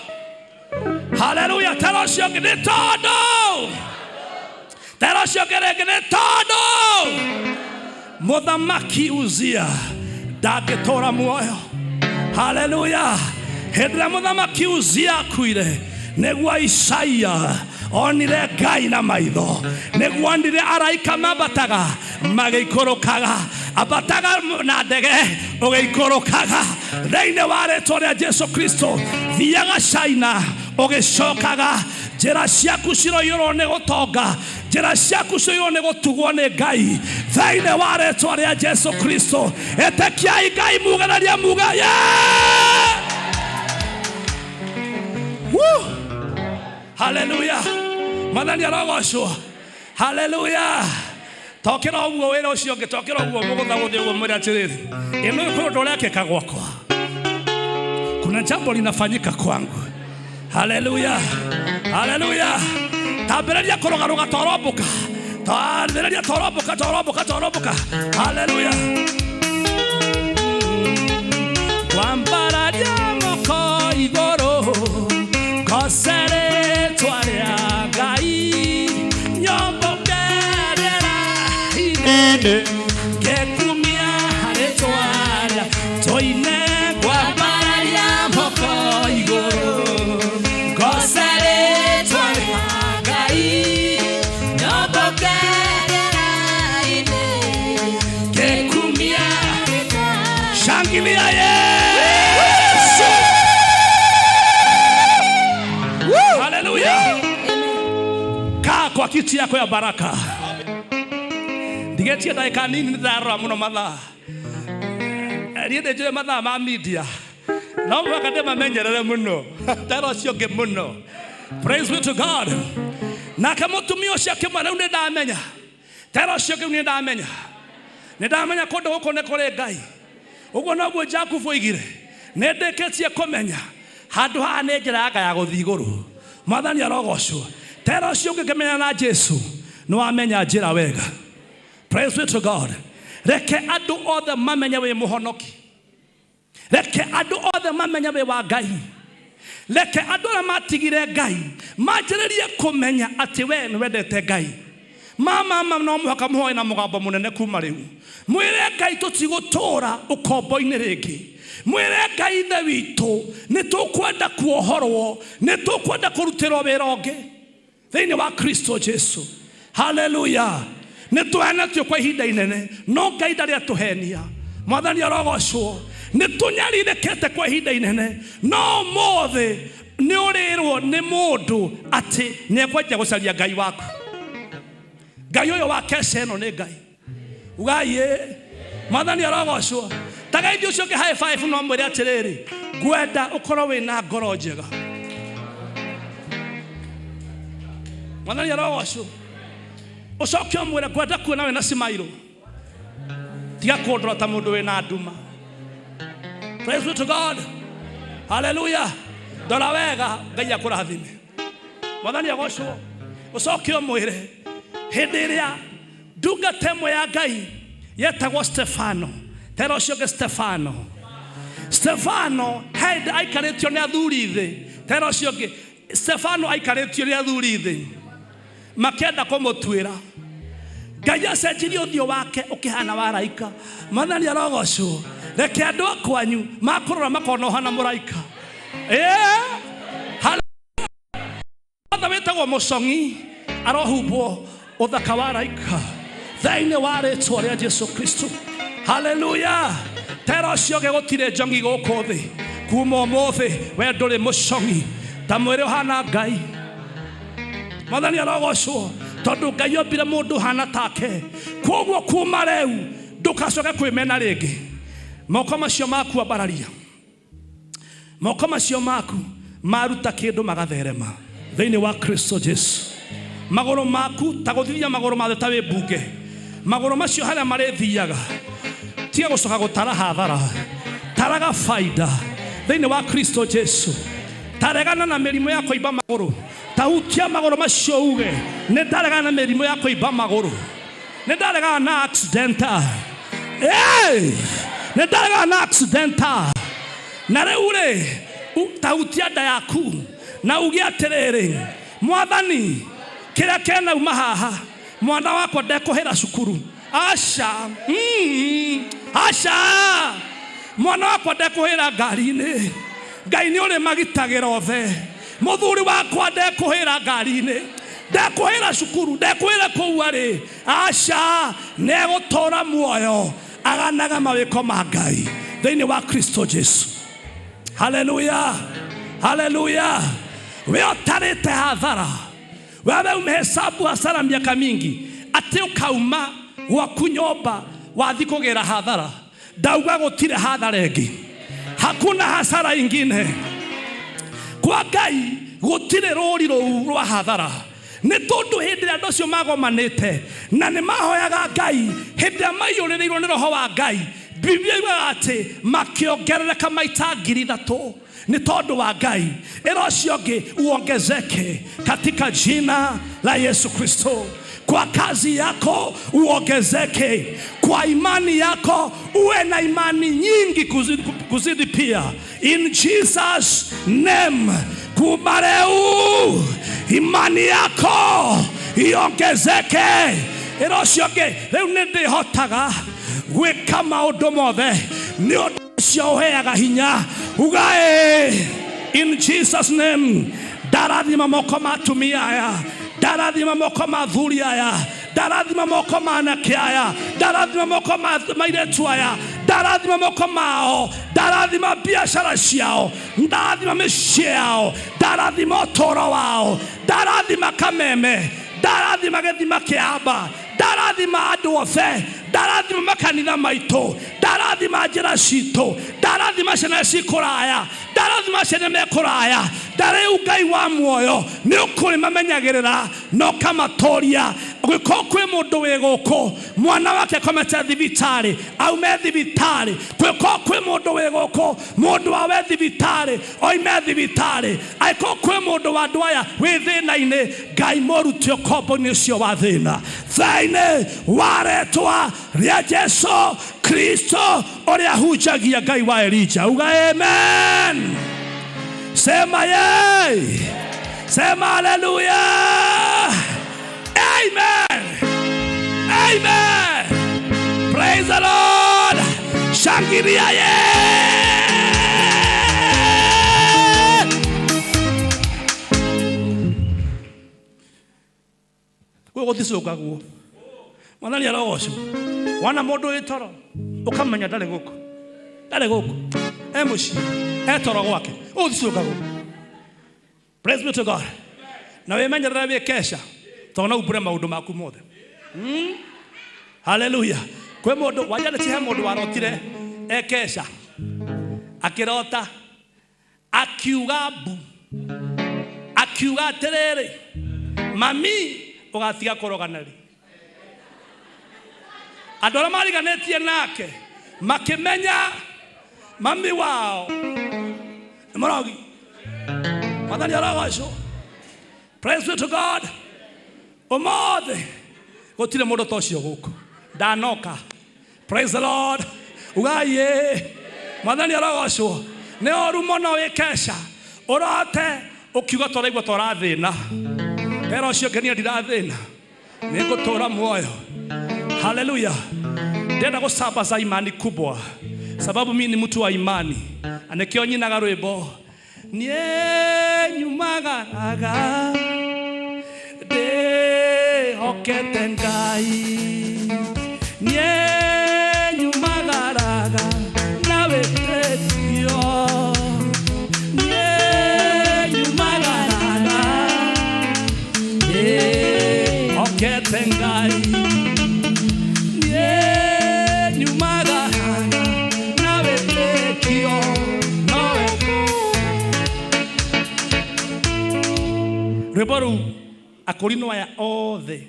Hallelujah. Tell us you're getting todo. Tell us you're getting todo. Muthamaki Uzia dagetora muoyo. Hallelujah. Hedra muthamaki Uzia kuire negwa Isaia onire Ngai na maitho negwa ndire araika mabataga magiikorokaga abataga na ndege ugiikorokaga thiini wa ritwa ria Jesu Kristo. Thiaga China ugicokaga njira ciaku ciroirwo ni gutonga njira ciaku ciroirwo ni gutugwo ni Ngai thiini wa ritwa ria Jesu Kristo. Etekiai Ngai muganaria muga Woo! Hallelujah. Mwathani arogocwo. Hallelujah. Tokera uguo wira ucio ngitokera uguo mugutha guthi uguo mwira atiriri ino iko ndo rekeka gwakwa kuna jambo linafanyika kwangu. Hallelujah. Hallelujah. Tabereria koroga roga toromboka. Tabereria toromboka. Hallelujah. Wambararia moko igoro kosere twaria Ngai nyombo kerera ine kekumia hare twaria toine wambararia moko igoro kosere twaria Ngai kwa kiti yako ya baraka. Ndigetie dakika nini ndarora muno mathaa. Riende je mathaa ma media. No wakadema menyerere muno. Taro cionge muno. Praise be to God. Na kama tumio shake mwana une ndamenya. Taro cionge une ndamenya. Ndamenya kondo goko ne kore Ngai. Ugo naguo Jakubu igire. Nendeketie kumenya. Handu ha ne njira ya guthi iguru. Mwathani arogocwo. Tero cionge kemenya na Jesu. No amenya njira wega. Praise be to God. Reke andu othe mamenya we muhonoki. Reke andu othe mamenya we wa Ngai. Reke andu na matigire Ngai manjiririe kumenya ati we ni wendete Ngai. Mama no muhaka muhoe na mugambo munene kuma riu. Mwire Ngai tutigutura ukombo-ini ringi. Mwire Ngai the witu ni tukwenda kuohorwo, ni tukwenda kurutirwo wira ungi thiini wa Kristo Jesu. Hallelujah. Ni tuhenetio kwa ihinda inene, no Ngai ndari atuhenia. Mwathani arogocwo. Ni tunyaririkete kwa ihinda inene, no mothe ni urirwo ni mundu ati ni ekwenja gucaria Ngai waku. Ngai uyo wa kese no ni Ngai. Ugaye Mwathani arogocwo. Tagaithio cio ke high five no mwire atiriri. Gwenda ukorwo wina ngoro njega. Mwathani arogocwo. Ucoke mwire gwenda kuona we na simairo. Tiga kundora ta mundu we na nduma. Praise be to God. Hallelujah. Dora wega Ngai akurathime. Mwathani agocwo. Ucoke mwire hindi iria ndungata imwe ya Ngai yetagwo Stefano. Tero cionge Stefano. Stefano had aikaretio ni athuri thi. Tero cionge Stefano aikaretio ni athuri thi. Makenda kumutwira. Ngai acenjirie uthio wake ukihana waraika. Mwathani arogocwo. Reke andu akwanyu makurora makona hana muraika. Hallelujah. Wetagwo mucongi arohumbo uthaka waraika thaini wa ritwa ria Jesu Kristo. Hallelujah. Tero cionge gutire njongi guku thi. Kuma umuthi we nduri mucongi ta mwire hana Ngai. Mwathani arogocwo. Tondu Ngai ombire mundu hana take. Koguo kuma riu ndukacoke kwimena ringi. Moko macio maku abararia. Moko macio maku maruta kindu magatherema thiini wa Kristo Jesu. Maguru maku ta guthithia maguru mathe ta wi mbunge. Maguru macio haria marithiaga tiga gucoka gutara hathara. Taraga faida thiini wa Kristo Jesu. Taregana na mirimo ya kuiba maguru. Tahutia maguru macio uge ne ndaregana na mirimo ya kuiba maguru. Ne ndaregana na accidenta. Ne ndaregana na accidenta. Na reure tahutia nda yaku na uge atiriri Mwathani kira kena uma haha mwana wakwa ndekuhira cukuru. Asha asha mwana wakwa ndekuhira ngari-ini. Ngai ni uri magitagira othe. Muthuri wakwa ndekuhira ngari-ini, ndekuhira cukuru, ndekuhira kuu ari. Asha negutura muoyo aganaga mawiko ma Ngai thiini wa Kristo Jesu. Hallelujah. Hallelujah. We utarite hathara. Wewe umehesabu hasara miaka mingi ati ukauma gwaku nyomba wathi kugera hathara. Ndauga gutire hathara ingi. Hakuna hasara ingine. Kwa Ngai gutire rori rwa hathara. Ni tondu hindi andu acio magomanite na ni mahoyaga Ngai hindi maiyuririrwo ni roho wa Ngai. Biblia iwa ati makiongerereka maita 3,000 ni tondu wa Ngai. Ero cionge uongezeke katika jina la Yesu Kristo. Kwa kazi yako uongezeke. Kwa imani yako uwe na imani nyingi kuzidi pia. In Jesus name. Kumareu imani yako iongezeke. Ero cionge reu nindihotaga gwika maundu mothe ni undu ucio uheaga hinya. Ugae in Jesus name. Ndarathima moko ma atumia aya. Ndarathima moko ma athuri aya. Ndarathima moko ma anake aya. Ndarathima moko ma mairetu aya. Ndarathima moko mao. Ndarathima biashara ciao. Ndarathima mĩciĩ yao. Ndarathima ũtũũro wao. Ndarathima kameme. ndarathima gĩthima kĩamba, ndarathima andũ othe, ndarathima makanitha maitũ, ndarathima njĩra citũ, ndarathima ciana cikũraya, ndarathima ciana mekũraya. Ndarĩu Ngai wa muoyo nĩ ũkũrĩmamenyagĩrĩra na ũkamatoria. Ũgĩkorwo kwĩ mũndũ wĩ gũkũ mwana wake akomete thibitarĩ aume thibitarĩ, gwĩkorwo kwĩ mũndũ wĩ gũkũ mũndũ wawe thibitarĩ oime thibitarĩ, angĩkorwo kwĩ mũndũ wa andũ aya wĩ thĩna-inĩ, Ngai mũrute ũkombo-inĩ ũcio wa thĩna thĩinĩ wa rĩĩtwa rĩa Jesũ Kristo ũrĩa hunjagia Ngai wa Elija. Uga amen. Sema yay. Sema hallelujah. Amen. Amen. Praise the Lord. Shangilia ye. Wewe utisoka guo. Mwana ni arogosho. Wana modo etoro. Ukamenya ndale goko. Ndale goko. Emushi. Etoro gwake. Utisoka guo. Praise be to God. Na wewe menya ndabe kesha. Tona ubure maundu maku mothe. Hallelujah. Kwe mundu wajana tihe mundu warotire ekesha akirota akiuga bu akiuga terere mami ugatiga koroganari andora mariganetie nake makimenya mami wao morogi madani aragosho. Praise be to God. Omothe gotire mundu tocio guku danoka. Praise the Lord. Ugaye madani aragosho ne orumo no wekesha orote ukiuga toraigwa torathina pero cio kenia ndirathina nigutura muoyo. Hallelujah. Ndenda gusambaza imani kubwa sababu mimi ni mtu wa imani. Anekio nyinaga rwimbo nie nyumagaraga de hokete Ngai nie nyumagaraga nawe tetio nie nyumagaraga de hokete Ngai nie nyumagaraga nawe tetio nawe reboru akorino aya othe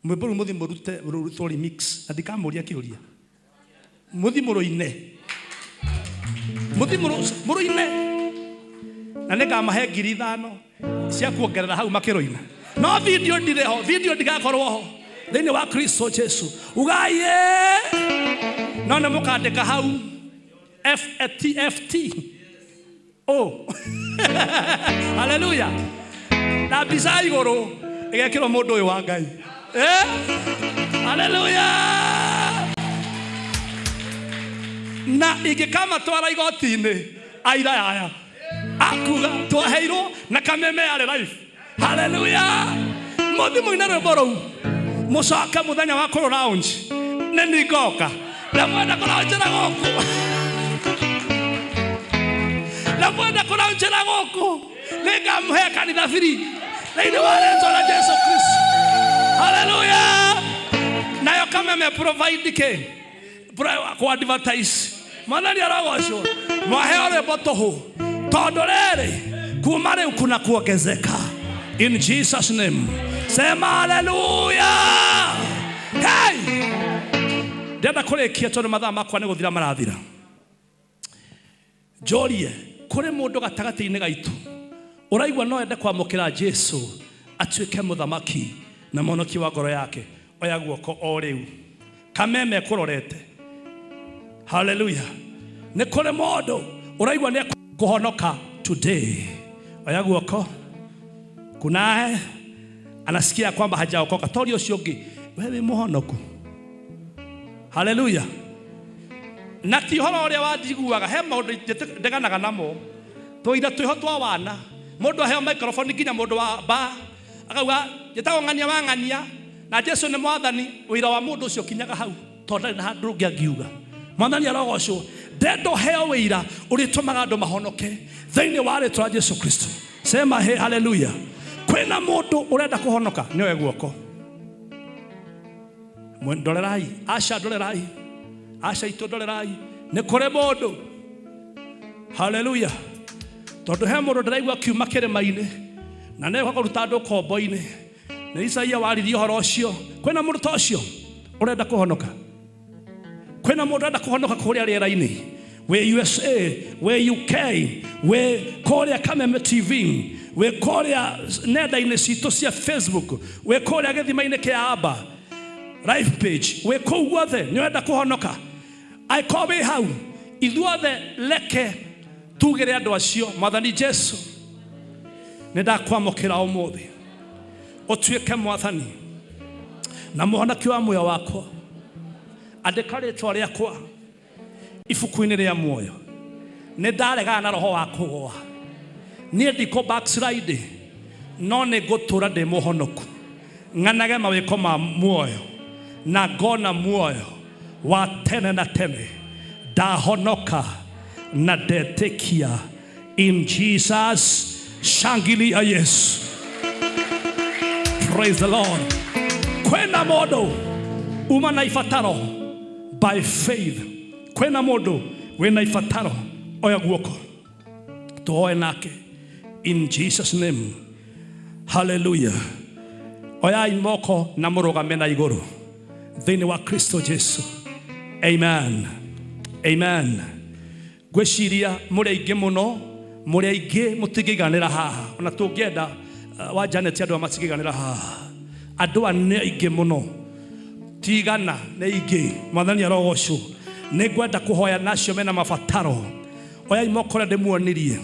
mweboru muthi murute rutoli mix andika muria kiuria muthi muruine na nega mahe 5,000 cia kuongerera hau makiroina no video ndireho video ndigakorwo ho thini wa Kristo Jesu. Ugaye no ne mukandika hau FT oh hallelujah na bizai goro egekiro mundu uyu wa Ngai hallelujah na ingikama twara igoti-ini aira yaya akuga twaheirwo na kameme yale life. Hallelujah. Muthi muina rwimbo ruu mucoke muthenya wa kuru lounge ne ningoka na mwenda kuraunjira guku na mwenda kuraunjira guku ningamuhe kanitha free thĩinĩ wa rĩĩtwa rĩa Jesũ Kristo. Hallelujah. Nayo kameme provide ke ku advertise mwana ni aragocwo mwaheo rwimbo tuhu tondu rĩrĩ kuma rĩu kuna kuongezeka in Jesus name. Sema hallelujah. Hey, ndenda kurikia tondu mathaa makwa nĩ gũthira marathira. Jorie kuri mundu gatagati-inĩ gaitu uraigwa no ende kwamũkĩra Jesu atuĩke mũthamaki na mũhonokia wa ngoro yake. Oya guoko o rĩu kameme kũrorete. Hallelujah. Nĩ kũrĩ mũndũ uraigwa nĩ kuhonoka today. Oya guoko. Kunaye anasikia kwamba hajaokoka. Tori ucio ũngĩ wewe mũhonoku. Hallelujah. Na ti horo ũrĩa wanjiguaga he maũndũ ndeganaga namo tũira twĩho twa wana mundu aheo microphone nginya mundu wa ba akauga njĩtagwo ng'ania wa ng'ania na Jesu nĩ mwathani. Wĩra wa mundu ũcio kinyaga hau tondu ndarĩ na handũ ũngĩ angiuga. Mwathani arogocwo ndendo heo wĩra ũrĩtũmaga andũ mahonoke thĩinĩ wa rĩĩtwa rĩa Jesu Kristo. Sema hey hallelujah. kwena mundu urenda kuhonoka nioe guoko ndolerai asha ndolerai asha ito ndolerai ni kure mundu haleluya tondu he mundu ndiraigua kiuma kirima-ini na ne kwaruta andu kombo-ini na Isaia waririe horo ucio kwena mundu ta ucio urenda kuhonoka kwena mundu urenda kuhonoka kuria riera-ini we USA we UK we Korea Kameme TV we Korea nenda-ini citu cia Facebook we Korea githima-ini kia Aba live page we kou guothe ni urenda kuhonoka aikobe hau ithuothe leke tugire andu acio Mwathani Jesu nindakwamukira umuthi utuike Mwathani na muhonaki wa muoyo wakwa andika ritwa riakwa ibuku-ini ria muoyo nindaregana na roho wa kugwa nie ndiko backslide no ni gutura ndi muhonoku ng'anage mawiko ma muoyo na ngona muoyo wa tene na tene ndahonoka na ndetekia in Jesus shangilia Yesu. Praise the Lord. Kwena modo uma na ifataro by faith. Kwena modo wena ifataro oya guoko toe nake in Jesus name. Hallelujah. Oya imoko na murugame na iguru thini wa Kristo Jesu. Amen. Amen. Gweciria muri aingi muno muri aingi mutigiganira haha ona tungienda wa Janet andu amatigiganira haha andu ane aingi muno tigana na aingi Mwathani arogocwo ni ngwenda kuhoya nacio mena mabataro oya imokore ndimuonirie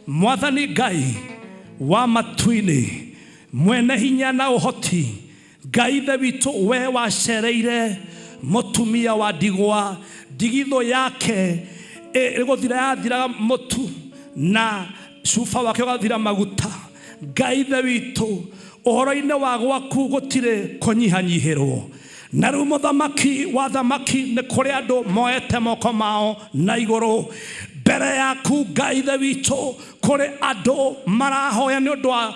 Mwathani Ngai wa matu-ini mwene hinya na uhoti Ngai the witu we wacereire mutumia wa ndigwa ndigitho yake guthira yathira mutu na cuba wake ugathira maguta Ngai the witu uhoro-ini wa gwaku gutire kunyihanyihirwo na riu muthamaki wa thamaki ni kuri andu moete moko mao na iguru mbere yaku Ngai the witu kuri andu marahoya ni undu wa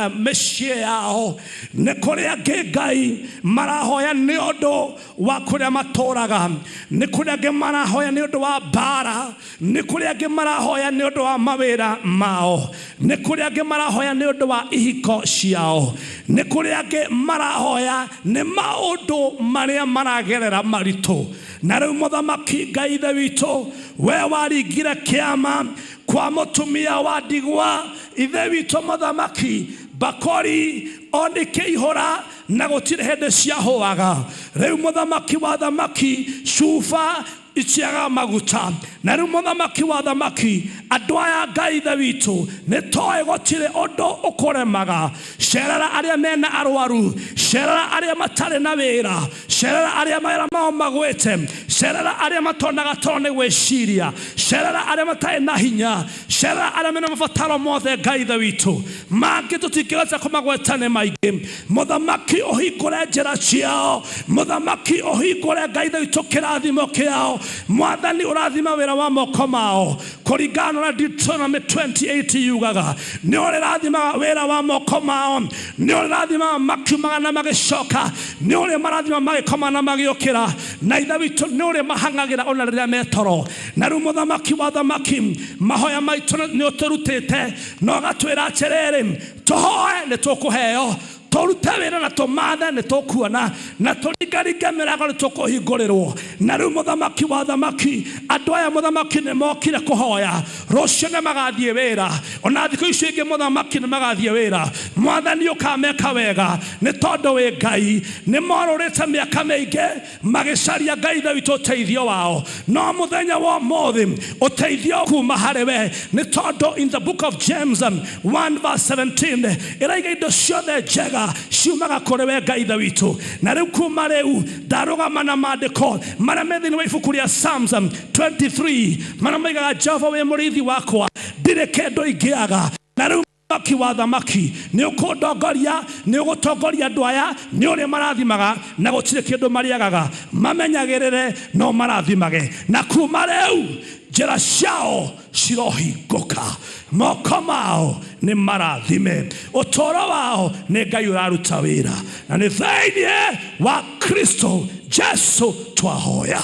mĩciĩ yao nĩ kũrĩ angĩ Ngai marahoya nĩ ũndũ wa kũrĩa matũraga nĩ kũrĩ angĩ marahoya nĩ ũndũ wa mbara nĩ kũrĩ angĩ marahoya nĩ ũndũ wa mawĩra mao nĩ kũrĩ angĩ marahoya nĩ ũndũ wa ihiko ciao nĩ kũrĩ angĩ marahoya nĩ maũndũ marĩa maragerera maritũ na rĩu mũthamaki Ngai the witũ we waringire kĩama kwa mutumia wa ndigwa ithe witũ mũthamaki bakori onikeihora na gutire hende ciahũaga rĩu mũthamaki wa thamaki cuba iciaga maguta na rĩu mũthamaki wa thamaki andũ aya Ngai the witũ nĩ tũĩ gũtirĩ ũndũ ũkũremaga cerera arĩa mena arwaru cerera arĩa matarĩ na wĩra cerera arĩa mawĩra mao magwĩte cerera arĩa matonaga toro nĩ gwĩciria cerera arĩa matarĩ na hinya cerera arĩa mena mabataro mothe Ngai the witũ mangĩ tũtingĩhota kũmagweta nĩ maingĩ mũthamaki ũhingũre njĩra ciao mũthamaki ũhingũre Ngai the witũ kĩrathimo kĩao Mwathani ũrathima wĩra wa moko mao kũringana na Deuteronomy 28 yugaga nĩ ũrathima wĩra wa moko mao nĩ ũrathima makiumaga na magĩcoka nĩ ũrĩa marathima magĩkoma na magĩũkĩra na ithe witũ nĩ ũrĩa mahang'agĩra ona rĩrĩa metoro na rĩu mũthamaki wa thamaki mahoya maitũ nĩ ũtũrutĩte na ũgatwĩra atĩrĩrĩ tũhoe nĩ tũkũheo tũrute wĩra na tũmathe nĩ tũkuona na tũringaringe mĩrango nĩ tũkũhingũrĩrwo na rĩu mũthamaki wa thamaki andũ aya mũthamaki nĩ mokire kũhoya rũciũ nĩ magathiĩ wĩra ona thikũ icio ingĩ mũthamaki nĩ magathiĩ wĩra Mwathani ũkameka wega nĩ tondũ wĩ Ngai nĩ morũrĩte mĩaka mĩingĩ magĩcaria Ngai the witũ ũteithio wao no mũthenya wa ũmũthĩ ũteithio kuma harĩ we nĩ tondũ in the book of James 1:17 ĩraiga indo ciothe njega ciumaga kũrĩ we Ngai the witũ na rĩu kuma rĩu ndarũgama na maandĩko marĩa me thĩinĩ wa ibuku rĩa Psalms 23 marĩa moigaga Jehova wĩ mũrĩithi wakwa ndirĩ kĩndũ ingĩaga na rĩu mũthamaki wa thamaki nĩ ũkũndongoria nĩ ũgũtongoria andũ aya nĩ ũrĩa marathimaga na gũtirĩ kĩndũ marĩagaga mamenyagĩrĩre no marathimage na kuma rĩu njĩra ciao cirohingũka moko mao nĩ marathime ũtũũro wao nĩ Ngai ũraruta wĩra na nĩ thĩinĩ wa Kristo Jesu twahoya.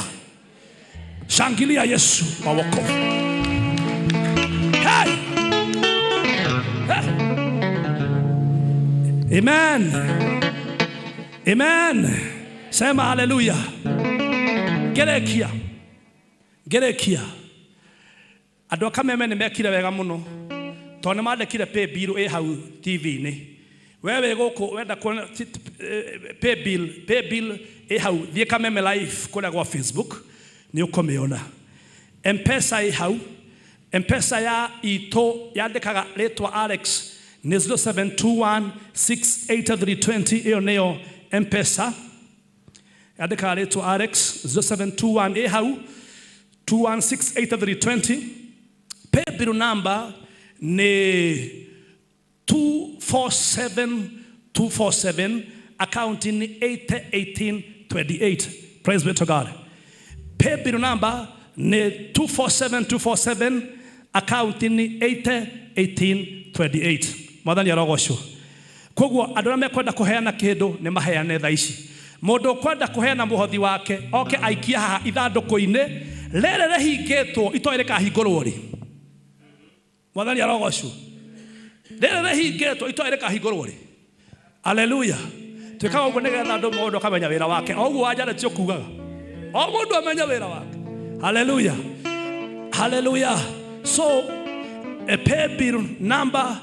Shangilia Yesu wa wokovu. Hey! Hey! Amen. Amen. Sema hallelujah. Gerekia. Andũ akameme nĩ mekire wega mũno tondũ nĩ mandĩkire pay bill hau TV-inĩ. Wewe gũkũ wenda kuona pay bill hau thiĩ Kameme live kũrĩa kwa Facebook nĩ ũkũmĩona. M-Pesa hau M-Pesa ya itũ yandĩkaga rĩtwa Alex nĩ 0721683320 ĩyo nĩyo M-Pesa yandĩkaga rĩtwa Alex 0721 hau 21683320. Pay bill number ni 247247 account in 801828. Praise be to God. Pay bill number ni 247247 account in 801828. Mwathani arogocwo. Koguo andũ arĩa mekwenda kũheana kĩndũ nĩ maheane thaa ici. Mũndũ kwenda kũheana mũhothi wake oke aikia haha ithandũkũ-inĩ rĩrĩ rĩhingĩtwo itoĩ rĩkahingũrwo rĩ. Mwathani arogocwo. Rĩrĩ rĩhingĩtwo itoĩ rĩkahingũrwo rĩ. Hallelujah. Twĩkaga ũguo nĩgetha andũ mũndũ akamenya wĩra wake. O ũguo wanjarĩtio kugaga. O mũndũ amenya wĩra wake. Hallelujah. Hallelujah. So a pay bill number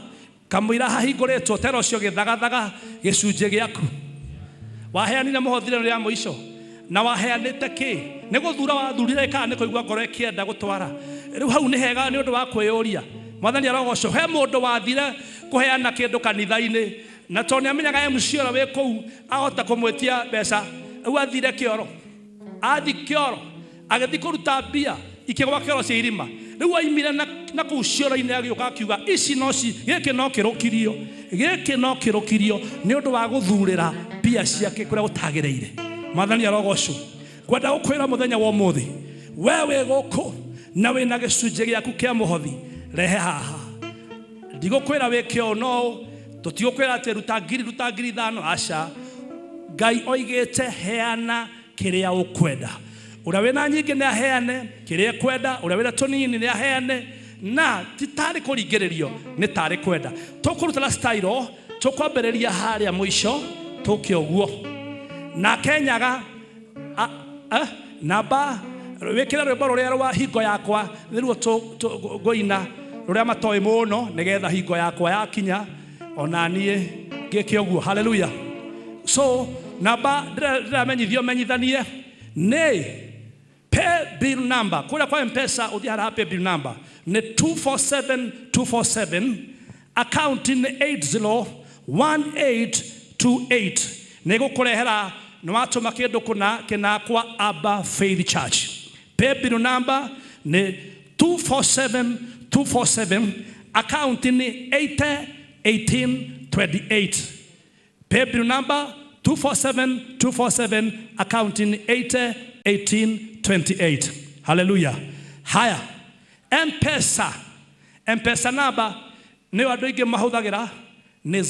kamũira hahingũrĩtwo tero ũcio gĩthagathaga gĩcunjĩ gĩaku. Waheanire mũhothire rĩa mũico na waheanĩte kĩ nĩ gũthura wathurire kana nĩ kũigua ngoro ĩkĩenda gũtwara. Rĩu hau nĩ hega nĩ ũndũ wa kwĩyũria. Mwathani arogocwo he mũndũ wathire kũheana kĩndũ kanitha-inĩ na tondũ nĩ amenyaga MC ũrĩa wĩ kũu ahota kũmwĩtia mbeca rĩu athire kĩoro athi kĩoro agĩthiĩ kũruta mbia ikĩgwa kĩoro cia irima rĩu aimire na kũu cioro-inĩ agĩũka akiuga ici no gĩkĩ no kĩrũkirio nĩ ũndũ wa gũthurĩra mbia ciake kũrĩa gũtagĩrĩire. Mwathani arogocwo. Kwenda gũkwĩra mũthenya wa ũmũthĩ wewe gũkũ na wĩna gĩcunjĩ gĩaku kĩa mũhothi rehe haha. Ndigũkwĩra wĩke ũũ no tũtigũkwĩra atĩ ruta ngiri ithano aca. Ngai oigĩte heana kĩrĩa ũkwenda. Ũrĩa wĩna nyingĩ nĩ aheane kĩrĩa kwenda, ũrĩa wĩna tũnini nĩ aheane na ti tarĩ kũringĩrĩrio nĩ tarĩ kwenda. Tũkũruta style tũkwambĩrĩria harĩa mũico tũke ũguo. Na Kenyaga namba wĩkĩre rwĩmbo rũrĩa rwa hingo yakwa nĩruo tũgũina rũrĩa matoĩ mũno nĩgetha hingo yakwa yakinya ona niĩ ngĩke ũguo. Hallelujah. So namba ndĩramenyithio menyithanie nĩ pay bill number kũrĩa kwa M-Pesa ũthiĩ hara pay bill number nĩ 247247 account in 801828 nĩ gũkũrehera nĩ watũma kĩndũ kĩna kwa Abba Faith Church. Pay bill number nĩ 247247 account in 801828. Pay bill number 247247 account in 801828. Hallelujah. Haya M-Pesa number nĩ andũ aingĩ mahũthagĩra nĩ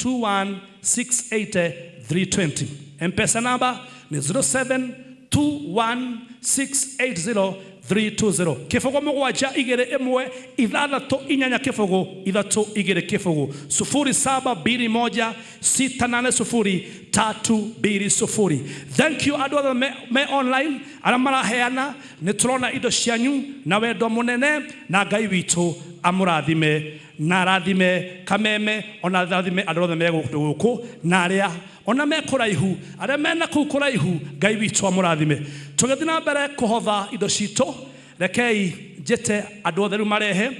0721680320. M-Pesa number nĩ 0721680320. Kĩbũgũ mũgwanja igĩrĩ ĩmwe ithathatũ inyanya kĩbũgũ ithatũ igĩrĩ kĩbũgũ 0721680320. Thank you andũ othe me online arĩa maraheana nĩ tũrona indo cianyu na wendo mũnene na Ngai witũ amũrathime na arathime Kameme ona arathime andũ othe me gũkũ na arĩa ona me kũraihu arĩa mena kũu kũraihu Ngai witũ amũrathime. Tũgĩthiĩ na mbere kũhotha indo citũ rekei njĩte andũ othe rĩu marehe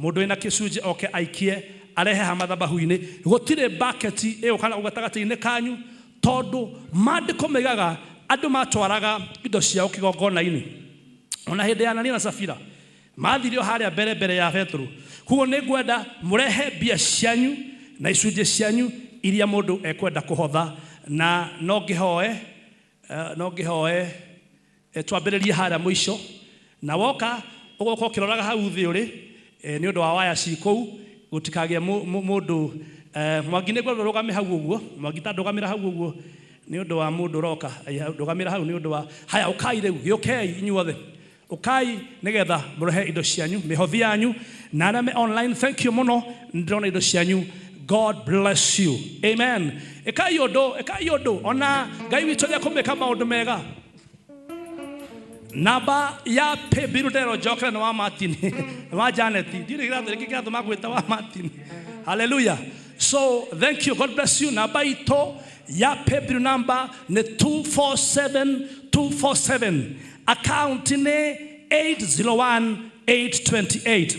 mũndũ wĩna kĩcunjĩ oke aikie arehe ha mathabahu-inĩ. Gũtirĩ bucket ĩyo kana gatagatĩ-inĩ kanyu tondũ maandĩko maigaga andũ matwaraga indo ciao kĩgongona-inĩ. Ona hĩndĩ ya Anania na Safira mathirio haria mbere ya Petro. Kuo nĩ ngwenda mũrehe mbia cianyu na icunjĩ cianyu iria mũndũ ekwenda kũhotha, na no ngĩhoe twambĩrĩrie haria mũico, na woka ũgoka ũkĩroraga hau thĩ ũrĩ nĩ ũndũ wa waya cikũu gũtikagĩe mũndũ Mwangi nĩ ngwenda rũgame hau ũguo, Mwangi ta ndũgamĩra hau ũguo nĩ ũndũ wa mũndũ roka, ndũgamĩra hau nĩ ũndũ wa haya ũkai rĩu gĩũkei inyuothe ũkai nĩgetha mũrehe indo cianyu mĩhothi yanyu na arĩa me online. Thank you mũno, ndĩrona indo cianyu. God bless you. Amen. Ekai ũndũ ona Ngai witũ nĩ akũmĩka maũndũ mega. Namba ya Paybill ndero jokera na wa Martin wa Janet ndire gĩratho rĩngĩ kĩratũma gwĩta wa Martin. Hallelujah. So thank you, God bless you. Namba ito ya Paybill number ne 247247, account ne 801828.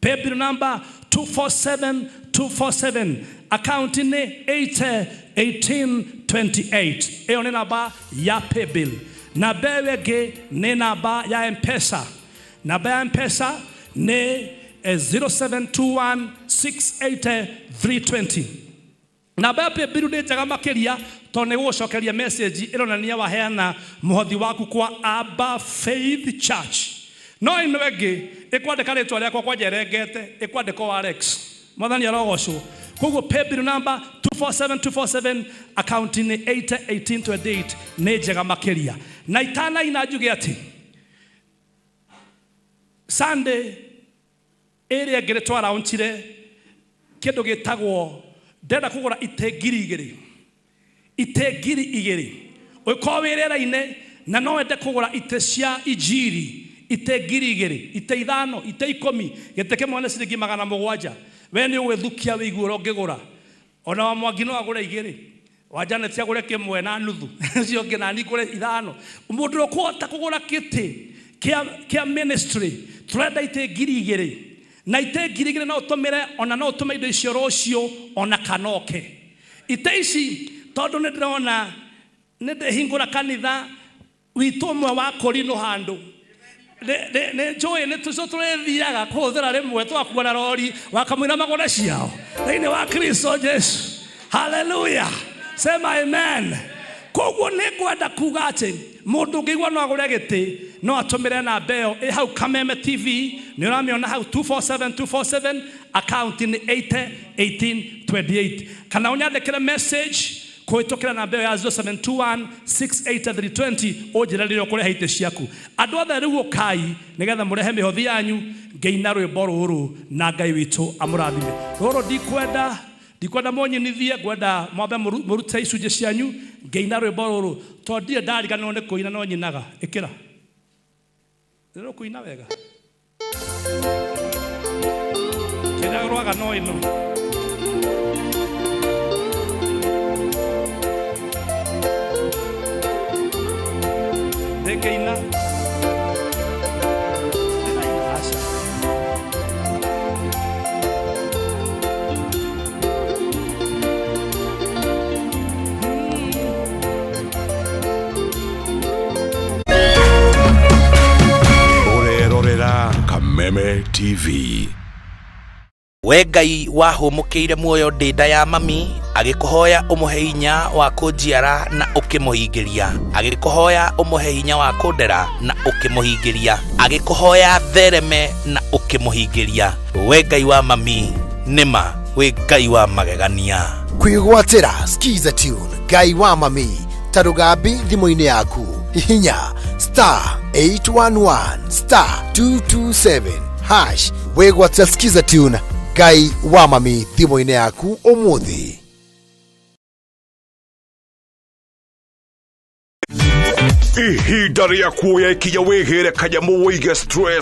Paybill number 247247, account ne 801828. Eyo ne namba ya Paybill. Namba wege ne namba ya M-Pesa. Namba ya M-Pesa ne 0721680320. Namba ya Paybill nĩ njega makĩria tondũ nĩ gũcokeria message ĩronania waheana mũhothi waku kwa Abba Faith Church. No ĩno ĩngĩ ĩkwandĩka rĩtwa rĩakwa kwa njerengete, ĩkwandĩka wa Alex. Mwathani arogocwo. Koguo Paybill number 247247, account nĩ 801828 nĩ njega makĩria. Na itana ina njuge atĩ Sunday area ngire twara ontire kĩndũ gĩtagwo ndenda kũgũra ite ngiri igĩrĩ ũko wĩrĩra-inĩ na no wende kũgũra ite cia injiri ite ngiri igĩrĩ, ite ithano, ite 10, gĩtĩ kĩmwe nĩ ciringi 700. We nĩ ũgwĩthukia wĩiguo ũngĩgũra. Ona wa Mwangi no agũre igĩrĩ, wa Janet agũre kĩmwe na nuthu, ũcio ũngĩ nani ngũre ithano. Mũndũ ũkũhota kũgũra kĩtĩ kĩa ministry tũrenda ite ngiri igĩrĩ. Na ite ngiri igĩrĩ no ũtũmĩre, ona no ũtũme indo icio rũciũ ona kanoke. Ite ici tondũ nĩ ndĩrona nĩ ndĩhingũra kanitha witũ ũmwe wa Korinto handũ nĩ njũĩ nĩ tũthiaga kũhũthĩra rĩmwe twakuona rori wakamwĩra magũre ciao thĩinĩ wa Kristo Jesu. Hallelujah. Sema amen. Koguo nĩ ngwenda kuga atĩ mũndũ ũngĩigua no agũre gĩtĩ no atũmĩre namba ĩyo ĩ hau Kameme TV, nĩ ũramĩona hau 247247, account nĩ 801828. Kana ũnyandĩkĩre message kũhĩtũkĩra namba ĩyo ya 0721680320 ũnjĩre rĩrĩa ũkũrehe ite ciaku. Andũ othe rĩu ũkai nĩgetha mũrehe mĩhothi yanyu ngĩina rwĩmbo rũrũ na Ngai witũ amũrathime. Rũrũ ndikwenda mũnyinithie, ngwenda mwambe mũrute icunjĩ cianyu ngĩina rwĩmbo rũrũ tondũ ndirĩ ndariganĩrwo nĩ kũina no nyinaga. Ĩkĩra rĩrĩa kũina wega kĩrĩa rwaga no ĩno. Nĩngĩina Kameme TV. We Ngai wahũmũkĩire muoyo ndĩnda ya mami agĩkũhoya ũmũhe hinya wa kũnjiara na ũkĩmũhingĩria, agĩkũhoya ũmũhe hinya wa kũndera na ũkĩmũhingĩria, agĩkũhoya thereme na ũkĩmũhingĩria. We Ngai wa mami nĩma we Ngai wa magegania. Kwĩgwatĩra skiza tune Ngai wa mami ta rũgambi thimũ-inĩ yaku, hihinya *811*227# wĩgwatĩra skiza tune Ngai wa mami thimũ-inĩ yaku ũmũthĩ. Ihinda rĩa kuoya ikinya wĩgĩre kanyamũ wĩige stress